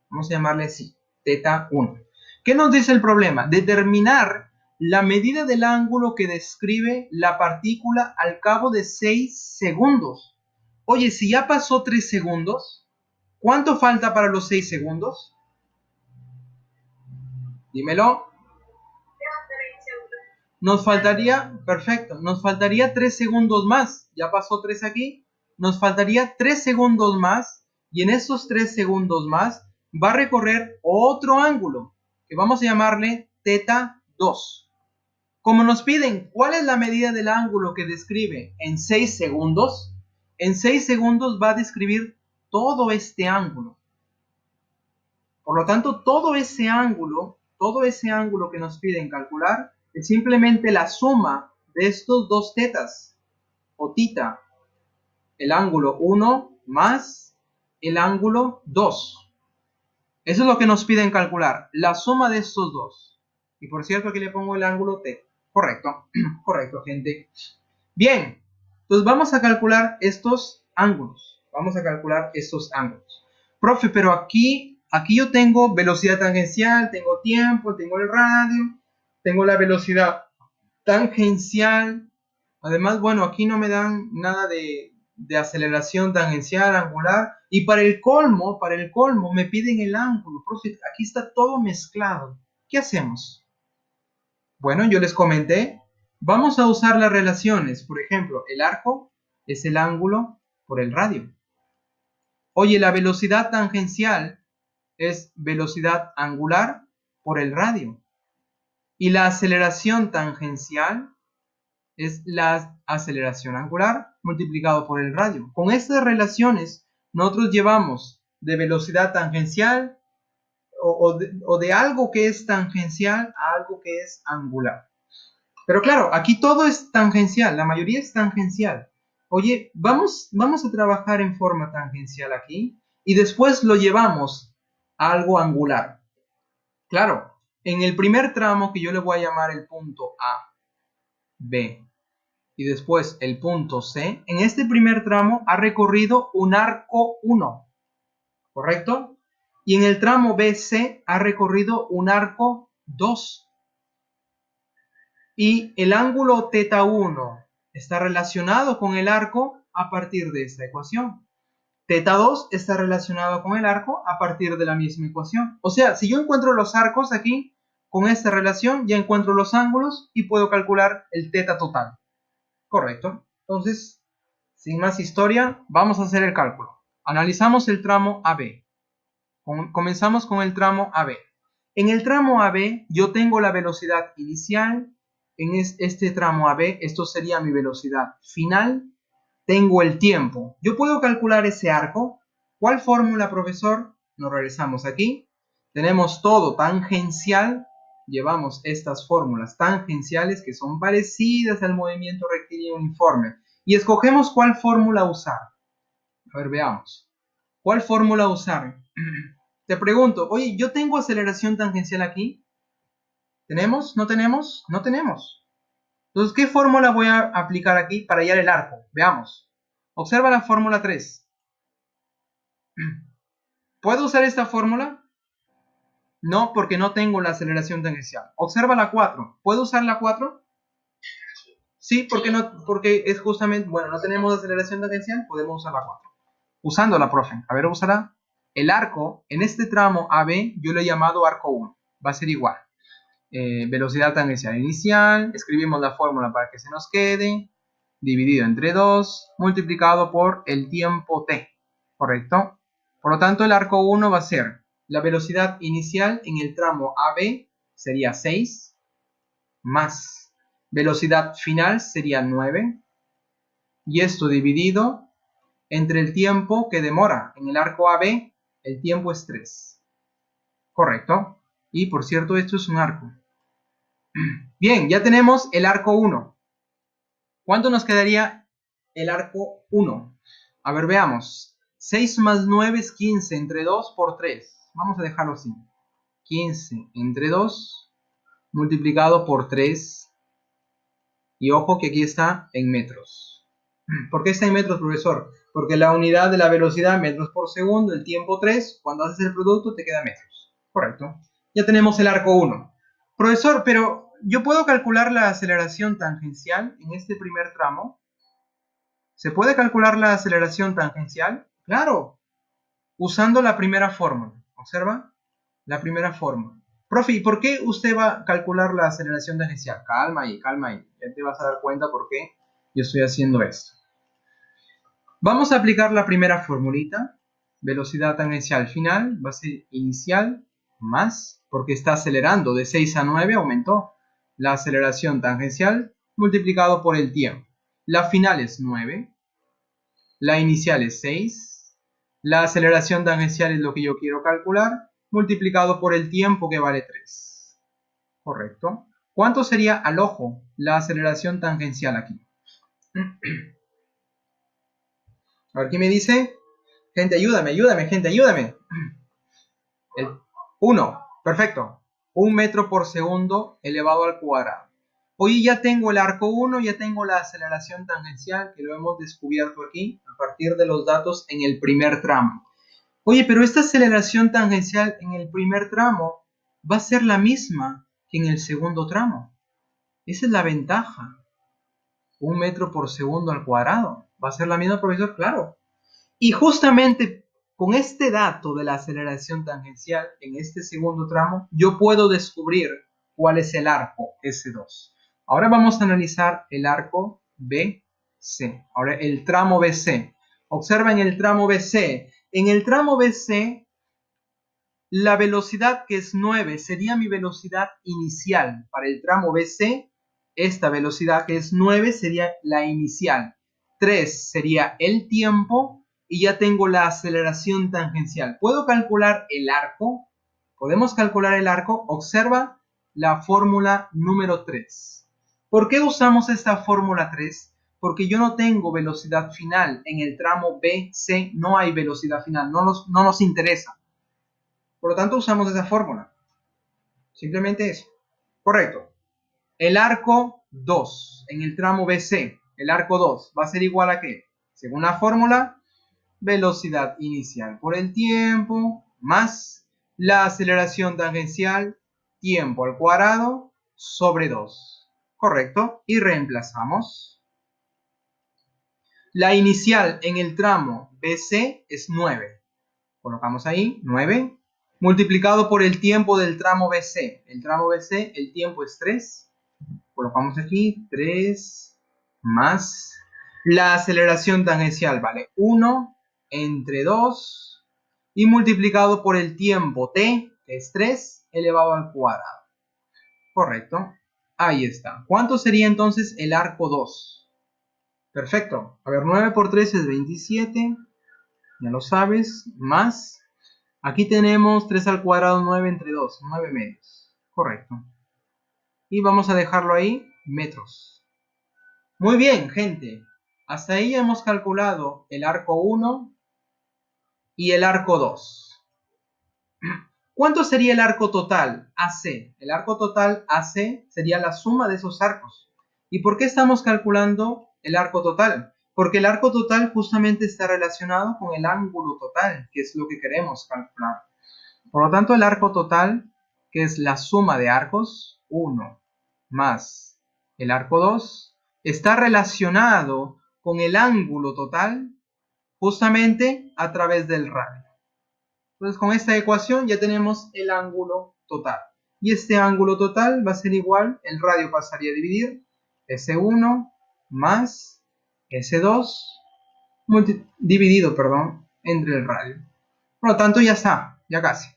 Vamos a llamarle así, θ1. ¿Qué nos dice el problema? Determinar la medida del ángulo que describe la partícula al cabo de 6 segundos. Oye, si ya pasó 3 segundos, ¿cuánto falta para los 6 segundos? Dímelo. Nos faltaría, perfecto, nos faltaría 3 segundos más. Ya pasó 3 aquí. Nos faltaría 3 segundos más. Y en esos 3 segundos más va a recorrer otro ángulo, que vamos a llamarle θ2. Como nos piden cuál es la medida del ángulo que describe en 6 segundos, en 6 segundos va a describir todo este ángulo. Por lo tanto, todo ese ángulo que nos piden calcular es simplemente la suma de estos dos tetas o θ, el ángulo 1 más el ángulo 2. Eso es lo que nos piden calcular, la suma de estos dos. Y por cierto, aquí le pongo el ángulo T. Correcto, correcto, gente. Bien, entonces vamos a calcular estos ángulos. Profe, pero aquí yo tengo velocidad tangencial, tengo tiempo, tengo el radio, tengo la velocidad tangencial. Además, bueno, aquí no me dan nada de aceleración tangencial, angular. Y para el colmo, me piden el ángulo. Profe, aquí está todo mezclado. ¿Qué hacemos? Bueno, yo les comenté, vamos a usar las relaciones. Por ejemplo, el arco es el ángulo por el radio. Oye, la velocidad tangencial es velocidad angular por el radio. Y la aceleración tangencial es la aceleración angular multiplicado por el radio. Con estas relaciones, nosotros llevamos de velocidad tangencial o de algo que es tangencial a algo que es angular. Pero claro, aquí todo es tangencial, la mayoría es tangencial. Oye, vamos a trabajar en forma tangencial aquí y después lo llevamos a algo angular. Claro, en el primer tramo que yo le voy a llamar el punto A, B y después el punto C, en este primer tramo ha recorrido un arco 1, ¿correcto? Y en el tramo BC ha recorrido un arco 2. Y el ángulo θ1 está relacionado con el arco a partir de esta ecuación. θ2 está relacionado con el arco a partir de la misma ecuación. O sea, si yo encuentro los arcos aquí, con esta relación ya encuentro los ángulos y puedo calcular el θ total. Correcto. Entonces, sin más historia, vamos a hacer el cálculo. Analizamos el tramo AB. Comenzamos con el tramo AB. En el tramo AB yo tengo la velocidad inicial. En este tramo AB, esto sería mi velocidad final. Tengo el tiempo. Yo puedo calcular ese arco. ¿Cuál fórmula, profesor? Nos regresamos aquí. Tenemos todo tangencial. Llevamos estas fórmulas tangenciales que son parecidas al movimiento rectilíneo uniforme. Y escogemos cuál fórmula usar. A ver, veamos. ¿Cuál fórmula usar? Te pregunto, oye, ¿yo tengo aceleración tangencial aquí? ¿Tenemos? ¿No tenemos? No tenemos. Entonces, ¿qué fórmula voy a aplicar aquí para hallar el arco? Veamos. Observa la fórmula 3. ¿Puedo usar esta fórmula? No, porque no tengo la aceleración tangencial. Observa la 4. ¿Puedo usar la 4? Sí, porque no, porque es justamente, bueno, no tenemos aceleración tangencial, podemos usar la 4. Usándola, profe. A ver, usará. El arco, en este tramo AB, yo lo he llamado arco 1. Va a ser igual. Velocidad tangencial inicial, escribimos la fórmula para que se nos quede, dividido entre 2, multiplicado por el tiempo t, ¿correcto? Por lo tanto, el arco 1 va a ser la velocidad inicial en el tramo AB, sería 6, más velocidad final sería 9, y esto dividido entre el tiempo que demora en el arco AB, el tiempo es 3, ¿correcto? Y por cierto, esto es un arco. Bien, ya tenemos el arco 1. ¿Cuánto nos quedaría el arco 1? A ver, veamos. 6 más 9 es 15 entre 2 por 3. Vamos a dejarlo así. 15 entre 2 multiplicado por 3. Y ojo que aquí está en metros. ¿Por qué está en metros, profesor? Porque la unidad de la velocidad, metros por segundo, el tiempo 3, cuando haces el producto te queda metros. Correcto. Ya tenemos el arco 1. Profesor, pero ¿yo puedo calcular la aceleración tangencial en este primer tramo? ¿Se puede calcular la aceleración tangencial? Claro, usando la primera fórmula. ¿Observa? La primera fórmula. Profe, ¿y por qué usted va a calcular la aceleración tangencial? Calma ahí, calma ahí. Ya te vas a dar cuenta por qué yo estoy haciendo esto. Vamos a aplicar la primera formulita. Velocidad tangencial final va a ser inicial más, porque está acelerando de 6 a 9, aumentó la aceleración tangencial multiplicado por el tiempo. La final es 9, la inicial es 6, la aceleración tangencial es lo que yo quiero calcular, multiplicado por el tiempo que vale 3. Correcto. ¿Cuánto sería al ojo la aceleración tangencial aquí? A ver, ¿quién me dice? Gente, ayúdame, gente, ayúdame. El 1, perfecto. 1 metro por segundo elevado al cuadrado. Hoy ya tengo el arco 1, ya tengo la aceleración tangencial, que lo hemos descubierto aquí, a partir de los datos en el primer tramo. Oye, pero esta aceleración tangencial en el primer tramo va a ser la misma que en el segundo tramo. Esa es la ventaja. 1 metro por segundo al cuadrado. ¿Va a ser la misma, profesor? Claro. Y justamente con este dato de la aceleración tangencial en este segundo tramo, yo puedo descubrir cuál es el arco S2. Ahora vamos a analizar el arco BC. Ahora el tramo BC. Observa en el tramo BC. En el tramo BC, la velocidad que es 9 sería mi velocidad inicial. Para el tramo BC, esta velocidad que es 9 sería la inicial. 3 sería el tiempo y ya tengo la aceleración tangencial. ¿Puedo calcular el arco? ¿Podemos calcular el arco? Observa la fórmula número 3. ¿Por qué usamos esta fórmula 3? Porque yo no tengo velocidad final. En el tramo BC no hay velocidad final. No nos interesa. Por lo tanto, usamos esa fórmula. Simplemente eso. Correcto. El arco 2 en el tramo BC, el arco 2, va a ser igual a ¿qué? Según la fórmula, velocidad inicial por el tiempo más la aceleración tangencial, tiempo al cuadrado, sobre 2. Correcto. Y reemplazamos. La inicial en el tramo BC es 9. Colocamos ahí 9. Multiplicado por el tiempo del tramo BC. El tramo BC, el tiempo es 3. Colocamos aquí 3 más la aceleración tangencial, vale 1 entre 2 y multiplicado por el tiempo t, que es 3, elevado al cuadrado. Correcto. Ahí está. ¿Cuánto sería entonces el arco 2? Perfecto. A ver, 9 por 3 es 27. ya lo sabes, más, aquí tenemos 3 al cuadrado, 9 entre 2, 9 medios, correcto. Y vamos a dejarlo ahí, metros. Muy bien, gente, hasta ahí hemos calculado el arco 1 y el arco 2. ¿Cuánto sería el arco total AC? El arco total AC sería la suma de esos arcos. ¿Y por qué estamos calculando el arco total? Porque el arco total justamente está relacionado con el ángulo total, que es lo que queremos calcular. Por lo tanto, el arco total, que es la suma de arcos, 1 más el arco 2, está relacionado con el ángulo total justamente a través del radio. Entonces, con esta ecuación ya tenemos el ángulo total. Y este ángulo total va a ser igual, el radio pasaría a dividir S1 más S2 dividido, entre el radio. Por lo tanto, ya está, ya casi.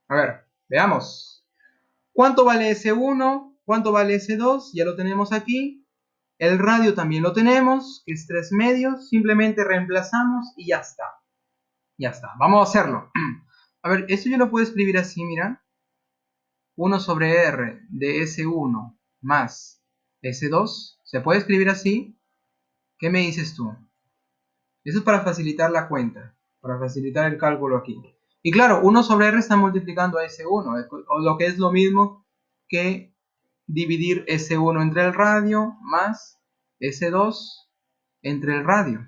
A ver, veamos. ¿Cuánto vale S1? ¿Cuánto vale S2? Ya lo tenemos aquí. El radio también lo tenemos, que es 3 medios. Simplemente reemplazamos y ya está. Ya está, vamos a hacerlo. A ver, esto yo lo puedo escribir así, mira. 1 sobre R de S1 más S2. ¿Se puede escribir así? ¿Qué me dices tú? Eso es para facilitar la cuenta, para facilitar el cálculo aquí. Y claro, 1 sobre R está multiplicando a S1, o lo que es lo mismo que dividir S1 entre el radio más S2 entre el radio.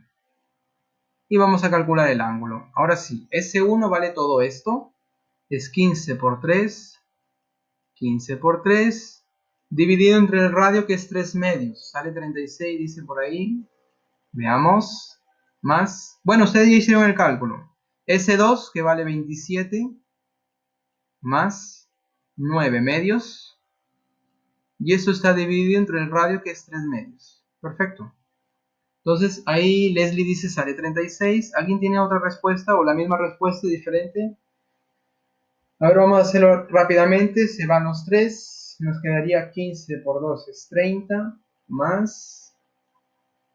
Y vamos a calcular el ángulo. Ahora sí, S1 vale todo esto. Es 15 por 3. 15 por 3. Dividido entre el radio, que es 3 medios. Sale 36, dice por ahí. Veamos. Más. Bueno, ustedes ya hicieron el cálculo. S2, que vale 27. Más 9 medios. Y eso está dividido entre el radio, que es 3 medios. Perfecto. Entonces ahí Leslie dice sale 36. ¿Alguien tiene otra respuesta o la misma respuesta diferente? A ver, vamos a hacerlo rápidamente. Se van los 3. Nos quedaría 15 por 2 es 30. Más.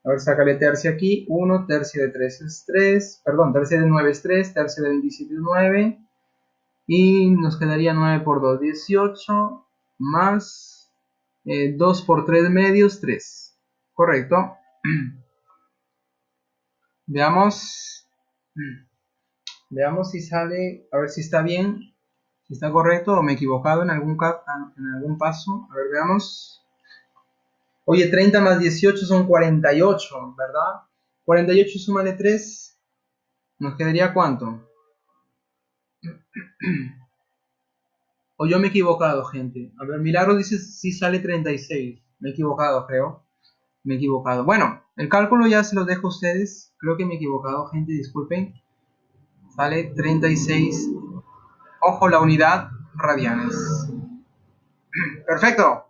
A ver, sácale tercio aquí. 1, tercio de 3 es 3. Perdón, tercio de 9 es 3. Tercio de 27 es 9. Y nos quedaría 9 por 2, 18. Más 2 por 3 medios, 3. Correcto. Veamos. Veamos si sale. A ver si está bien. Si está correcto o me he equivocado en algún paso. A ver, veamos. Oye, 30 más 18 son 48, ¿verdad? 48 súmale 3. ¿Nos quedaría cuánto? O yo me he equivocado, gente. A ver, Milagro dice si sale 36. Me he equivocado, creo. Me he equivocado. Bueno, el cálculo ya se lo dejo a ustedes. Creo que me he equivocado, gente. Disculpen. Sale 36. Ojo, la unidad radianes. Perfecto.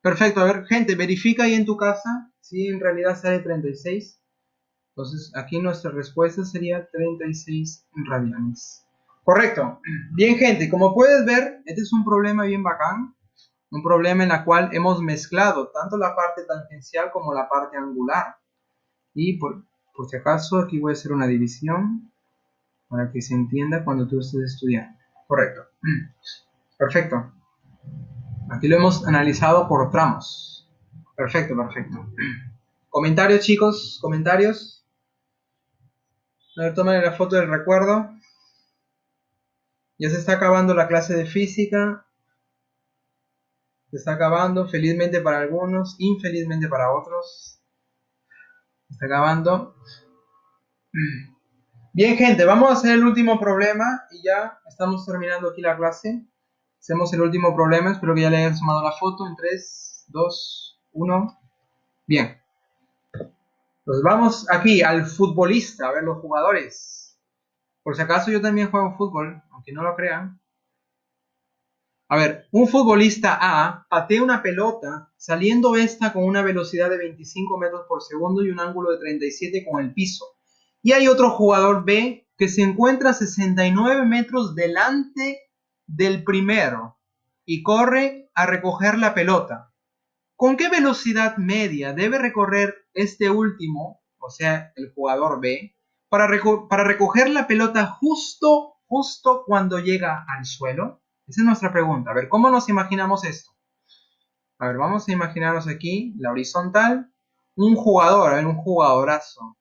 Perfecto. A ver, gente, verifica ahí en tu casa si en realidad sale 36. Entonces, aquí nuestra respuesta sería 36 radianes. Correcto. Bien, gente, como puedes ver, este es un problema bien bacán. Un problema en el cual hemos mezclado tanto la parte tangencial como la parte angular. Y por si acaso, aquí voy a hacer una división para que se entienda cuando tú estés estudiando. Correcto. Perfecto. Aquí lo hemos analizado por tramos. Perfecto, perfecto. ¿Comentarios, chicos? ¿Comentarios? A ver, tomen la foto del recuerdo. Ya se está acabando la clase de física. Se está acabando, felizmente para algunos, infelizmente para otros. Se está acabando. Bien, gente, vamos a hacer el último problema y ya estamos terminando aquí la clase. Hacemos el último problema, espero que ya le hayan sumado la foto en 3, 2, 1. Bien. Pues vamos aquí al futbolista, a ver los jugadores. Por si acaso yo también juego fútbol, aunque no lo crean. A ver, un futbolista A patea una pelota saliendo esta con una velocidad de 25 metros por segundo y un ángulo de 37 con el piso. Y hay otro jugador B que se encuentra a 69 metros delante del primero y corre a recoger la pelota. ¿Con qué velocidad media debe recorrer este último, o sea, el jugador B, para recoger la pelota justo cuando llega al suelo? Esa es nuestra pregunta. A ver, ¿cómo nos imaginamos esto? A ver, vamos a imaginarnos aquí la horizontal, un jugador, a ver, un jugadorazo.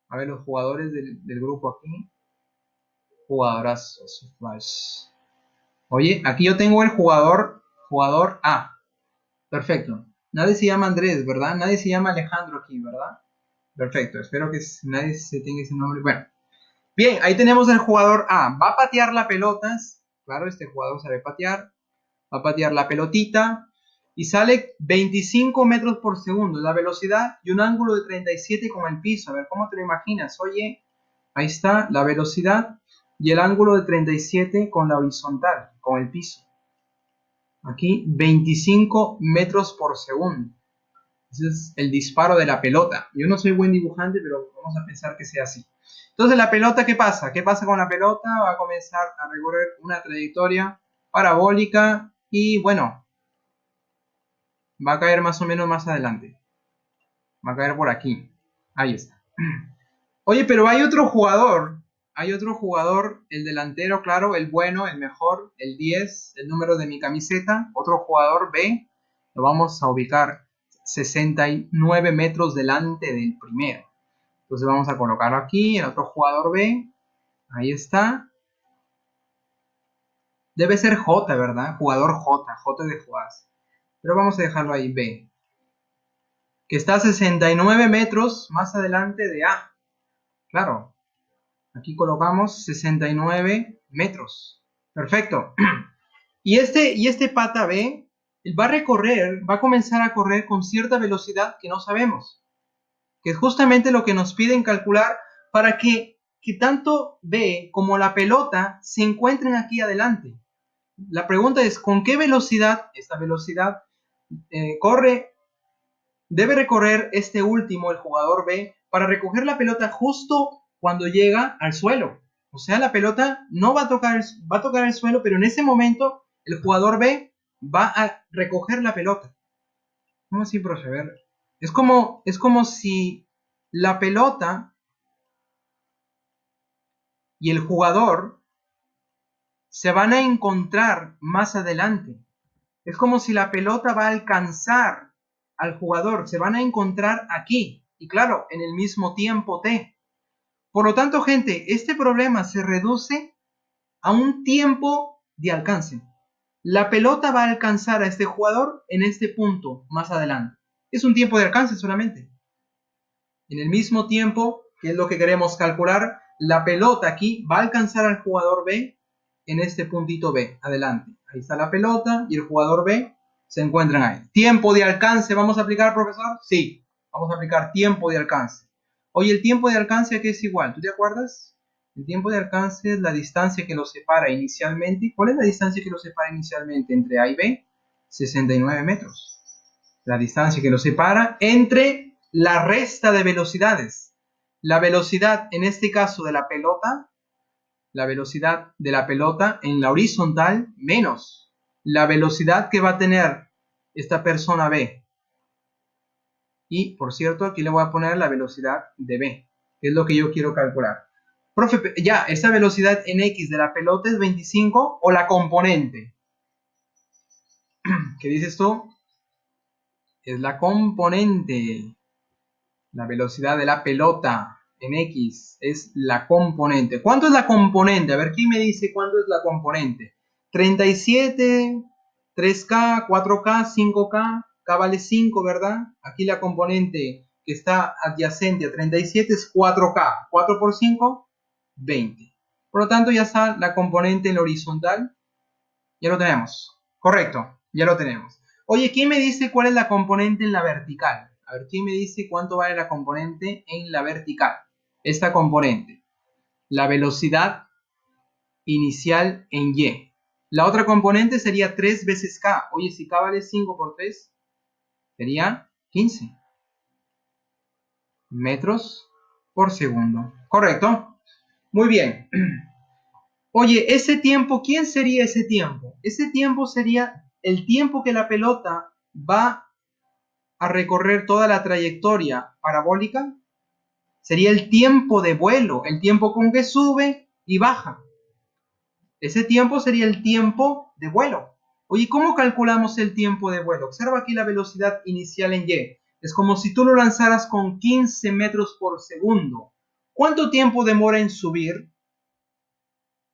A ver, los jugadores del grupo aquí. Jugadorazos. Oye, aquí yo tengo el jugador A. Perfecto. Nadie se llama Andrés, ¿verdad? Nadie se llama Alejandro aquí, ¿verdad? Perfecto. Espero que nadie se tenga ese nombre. Bueno. Bien, ahí tenemos el jugador A. Va a patear la pelota. Claro, este jugador sabe patear. Va a patear la pelotita. Y sale 25 metros por segundo. La velocidad y un ángulo de 37 con el piso. A ver, ¿cómo te lo imaginas? Oye, ahí está la velocidad y el ángulo de 37 con la horizontal, con el piso. Aquí 25 metros por segundo. Ese es el disparo de la pelota. Yo no soy buen dibujante, pero vamos a pensar que sea así. Entonces, ¿la pelota qué pasa? ¿Qué pasa con la pelota? Va a comenzar a recorrer una trayectoria parabólica y, bueno, va a caer más o menos más adelante. Va a caer por aquí. Ahí está. Oye, pero hay otro jugador. Hay otro jugador, el delantero, claro, el bueno, el mejor, el 10, el número de mi camiseta. Otro jugador B, lo vamos a ubicar 69 metros delante del primero. Entonces vamos a colocarlo aquí, el otro jugador B. Ahí está. Debe ser J, ¿verdad? Jugador J, J de jugadas. Pero vamos a dejarlo ahí, B. Que está a 69 metros más adelante de A. Claro. Aquí colocamos 69 metros. Perfecto. Y este pata B va a recorrer, va a comenzar a correr con cierta velocidad que no sabemos. Que es justamente lo que nos piden calcular para que tanto B como la pelota se encuentren aquí adelante. La pregunta es, ¿con qué velocidad esta velocidad debe recorrer este último, el jugador B, para recoger la pelota justo cuando llega al suelo? O sea, la pelota no va a tocar el suelo, pero en ese momento el jugador B va a recoger la pelota. ¿Cómo así, profe? A ver, es como si la pelota y el jugador se van a encontrar más adelante. Es como si la pelota va a alcanzar al jugador, se van a encontrar aquí, y claro, en el mismo tiempo t. Por lo tanto, gente, este problema se reduce a un tiempo de alcance. La pelota va a alcanzar a este jugador en este punto más adelante. Es un tiempo de alcance solamente. En el mismo tiempo, que es lo que queremos calcular, la pelota aquí va a alcanzar al jugador B en este puntito B, adelante. Ahí está la pelota y el jugador B se encuentran ahí. ¿Tiempo de alcance vamos a aplicar, profesor? Sí, vamos a aplicar tiempo de alcance. Oye, ¿el tiempo de alcance aquí es igual? ¿Tú te acuerdas? El tiempo de alcance es la distancia que los separa inicialmente. ¿Cuál es la distancia que los separa inicialmente entre A y B? 69 metros. La distancia que los separa entre la resta de velocidades. La velocidad, en este caso, de la pelota, la velocidad de la pelota en la horizontal menos la velocidad que va a tener esta persona B. Y, por cierto, aquí le voy a poner la velocidad de B, que es lo que yo quiero calcular. Profe, ya, ¿esa velocidad en X de la pelota es 25 o la componente? ¿Qué dices tú? Es la componente. La velocidad de la pelota en X es la componente. ¿Cuánto es la componente? A ver, ¿quién me dice cuánto es la componente? 37, 3K, 4K, 5K. K vale 5, ¿verdad? Aquí la componente que está adyacente a 37 es 4K. 4 por 5, 20. Por lo tanto, ya está la componente en la horizontal. Ya lo tenemos. Correcto, ya lo tenemos. Oye, ¿quién me dice cuál es la componente en la vertical? A ver, ¿quién me dice cuánto vale la componente en la vertical? Esta componente. La velocidad inicial en Y. La otra componente sería 3 veces K. Oye, si K vale 5 por 3, sería 15 metros por segundo. ¿Correcto? Muy bien. Oye, ese tiempo, ¿quién sería ese tiempo? Ese tiempo sería el tiempo que la pelota va a recorrer toda la trayectoria parabólica Sería el tiempo de vuelo, el tiempo con que sube y baja. Ese tiempo sería el tiempo de vuelo. Oye, ¿cómo calculamos el tiempo de vuelo? Observa aquí la velocidad inicial en y. Es como si tú lo lanzaras con 15 metros por segundo. ¿Cuánto tiempo demora en subir?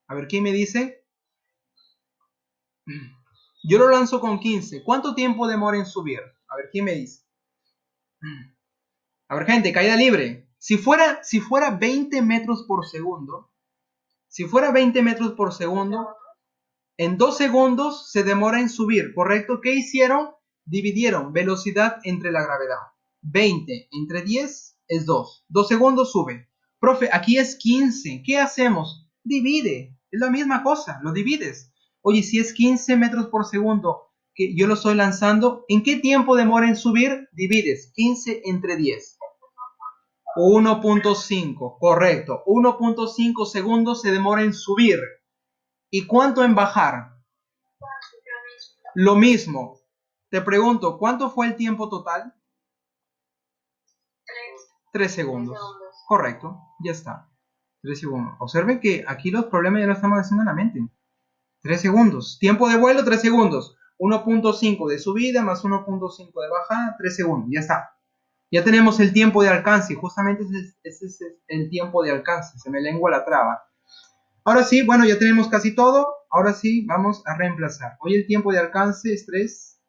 A ver, ¿quién me dice? Yo lo lanzo con 15. ¿Cuánto tiempo demora en subir? A ver, ¿quién me dice? A ver, gente, caída libre. Si fuera 20 metros por segundo, si fuera 20 metros por segundo, en 2 segundos se demora en subir, ¿correcto? ¿Qué hicieron? Dividieron velocidad entre la gravedad. 20 entre 10 es 2. 2 segundos sube. Profe, aquí es 15. ¿Qué hacemos? Divide. Es la misma cosa, lo divides. Oye, si es 15 metros por segundo que yo lo estoy lanzando, ¿en qué tiempo demora en subir? Divides 15 entre 10. 1.5, correcto. 1.5 segundos se demora en subir. ¿Y cuánto en bajar? Lo mismo. Te pregunto, ¿cuánto fue el tiempo total? 3 segundos. Correcto, ya está. 3 segundos. Observen que aquí los problemas ya lo estamos haciendo en la mente. 3 segundos. Tiempo de vuelo, 3 segundos. 1.5 de subida más 1.5 de bajada, 3 segundos. Ya está. Ya tenemos el tiempo de alcance. Justamente ese es el tiempo de alcance. Se me lengua la traba. Ahora sí, bueno, ya tenemos casi todo. Ahora sí, vamos a reemplazar. Hoy el tiempo de alcance es 3.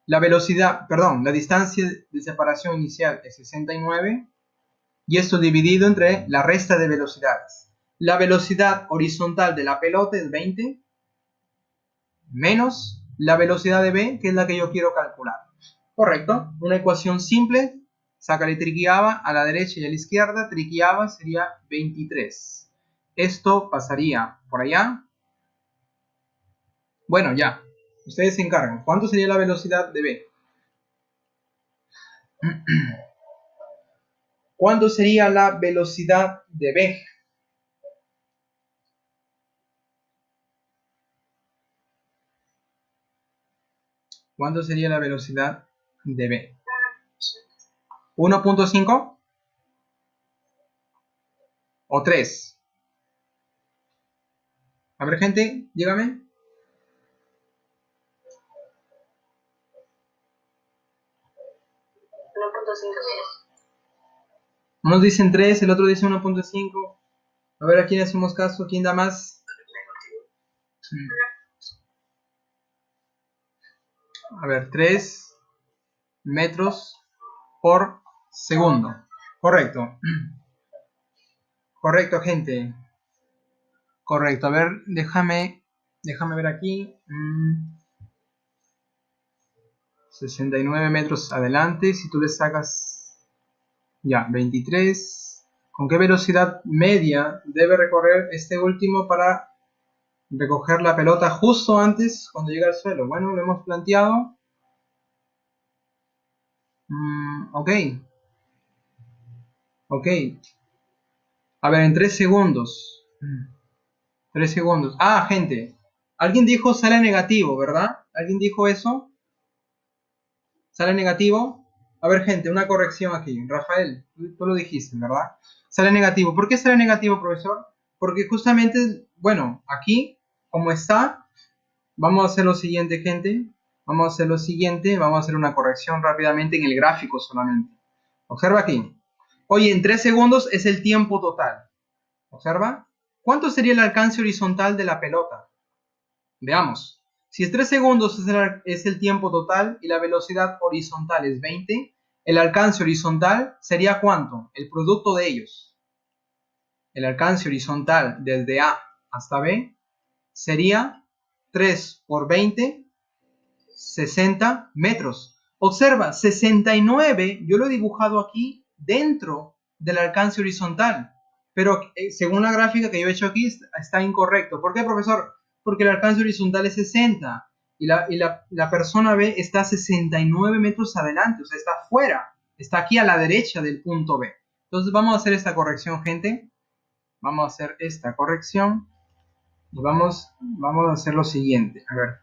La velocidad, perdón, la distancia de separación inicial es 69. Y esto dividido entre la resta de velocidades. La velocidad horizontal de la pelota es 20. Menos la velocidad de b, que es la que yo quiero calcular. Correcto. Una ecuación simple. Sácale triquiaba a la derecha y a la izquierda. Triquiaba sería 23. Esto pasaría por allá. Bueno, ya. Ustedes se encargan. ¿Cuánto sería la velocidad de b? ¿Cuánto sería la velocidad de b? ¿Cuánto sería la velocidad de b? ¿1.5? ¿O 3? A ver, gente, dígame. Unos dicen 3, el otro dice 1.5. A ver, ¿a quién hacemos caso? ¿Quién da más? A ver, 3 metros por segundo. Correcto. Correcto, gente. Correcto. A ver, déjame ver aquí. 69 metros adelante. Si tú le sacas ya 23. ¿Con qué velocidad media debe recorrer este último para recoger la pelota justo antes cuando llega al suelo? Bueno, lo hemos planteado. Ok. Ok. A ver, en 3 segundos. 3 segundos. Ah, gente. Alguien dijo sale negativo, ¿verdad? ¿Alguien dijo eso? ¿Sale negativo? A ver, gente, una corrección aquí. Rafael, tú lo dijiste, ¿verdad? Sale negativo. ¿Por qué sale negativo, profesor? Porque justamente, bueno, aquí, como está, vamos a hacer lo siguiente, gente. Vamos a hacer lo siguiente. Vamos a hacer una corrección rápidamente en el gráfico solamente. Observa aquí. Oye, en 3 segundos es el tiempo total. Observa. ¿Cuánto sería el alcance horizontal de la pelota? Veamos. Si es 3 segundos es el tiempo total y la velocidad horizontal es 20, el alcance horizontal sería ¿cuánto? El producto de ellos. El alcance horizontal desde A hasta B sería 3 por 20, 60 metros. Observa, 69, yo lo he dibujado aquí dentro del alcance horizontal. Pero según la gráfica que yo he hecho aquí está incorrecto. ¿Por qué, profesor? Porque el alcance horizontal es 60 y la persona B está 69 metros adelante, o sea, está afuera, está aquí a la derecha del punto B. Entonces vamos a hacer esta corrección, gente. Vamos a hacer esta corrección y vamos a hacer lo siguiente. A ver,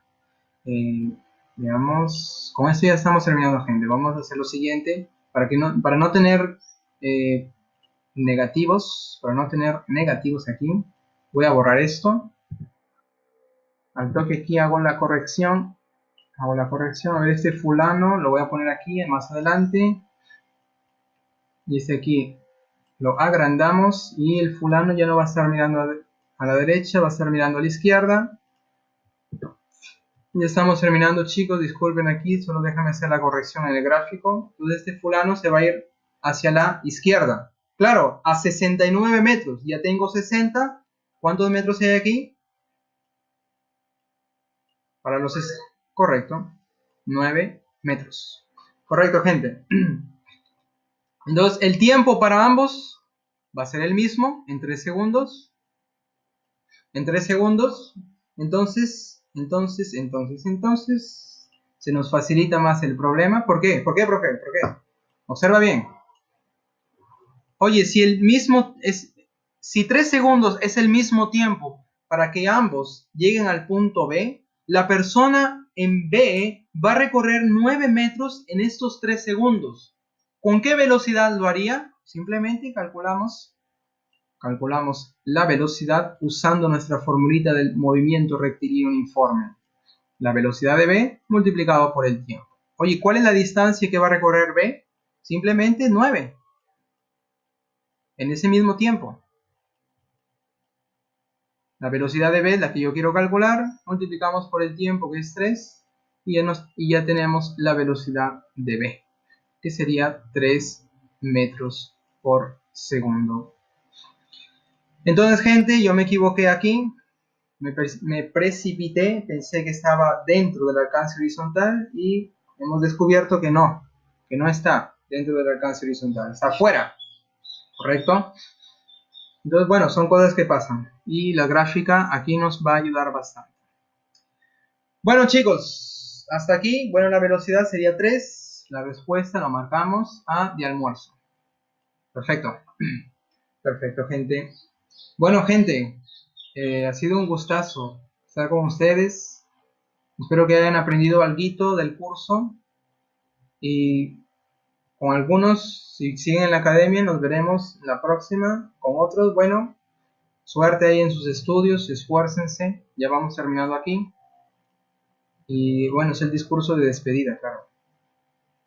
veamos, con esto ya estamos terminando, gente. Vamos a hacer lo siguiente para no tener negativos, para no tener negativos aquí, voy a borrar esto. Al toque aquí hago la corrección. A ver, este fulano lo voy a poner aquí más adelante. Y este aquí lo agrandamos. Y el fulano ya no va a estar mirando a la derecha, va a estar mirando a la izquierda. Ya estamos terminando, chicos. Disculpen aquí, solo déjame hacer la corrección en el gráfico. Entonces este fulano se va a ir hacia la izquierda. Claro, a 69 metros. Ya tengo 60. ¿Cuántos metros hay aquí? Para los... Correcto. 9 metros. Correcto, gente. Entonces, el tiempo para ambos va a ser el mismo, en 3 segundos. En 3 segundos. Entonces, se nos facilita más el problema. ¿Por qué? ¿Por qué, profe? ¿Por qué? Observa bien. Oye, si 3 segundos es el mismo tiempo para que ambos lleguen al punto B, la persona en B va a recorrer 9 metros en estos 3 segundos. ¿Con qué velocidad lo haría? Simplemente calculamos la velocidad usando nuestra formulita del movimiento rectilíneo uniforme. La velocidad de B multiplicado por el tiempo. Oye, ¿cuál es la distancia que va a recorrer B? Simplemente 9. En ese mismo tiempo. La velocidad de B, la que yo quiero calcular, multiplicamos por el tiempo, que es 3, y ya tenemos la velocidad de B, que sería 3 metros por segundo. Entonces, gente, yo me equivoqué aquí, me precipité, pensé que estaba dentro del alcance horizontal y hemos descubierto que no está dentro del alcance horizontal, está afuera, ¿correcto? Entonces, bueno, son cosas que pasan y la gráfica aquí nos va a ayudar bastante. Bueno, chicos, hasta aquí. Bueno, la velocidad sería 3. La respuesta la marcamos a de almuerzo. Perfecto. Perfecto, gente. Bueno, gente, ha sido un gustazo estar con ustedes. Espero que hayan aprendido algo del curso. Y con algunos, si siguen en la academia, nos veremos la próxima. Con otros, bueno, suerte ahí en sus estudios, esfuércense. Ya vamos terminando aquí. Y bueno, es el discurso de despedida, claro.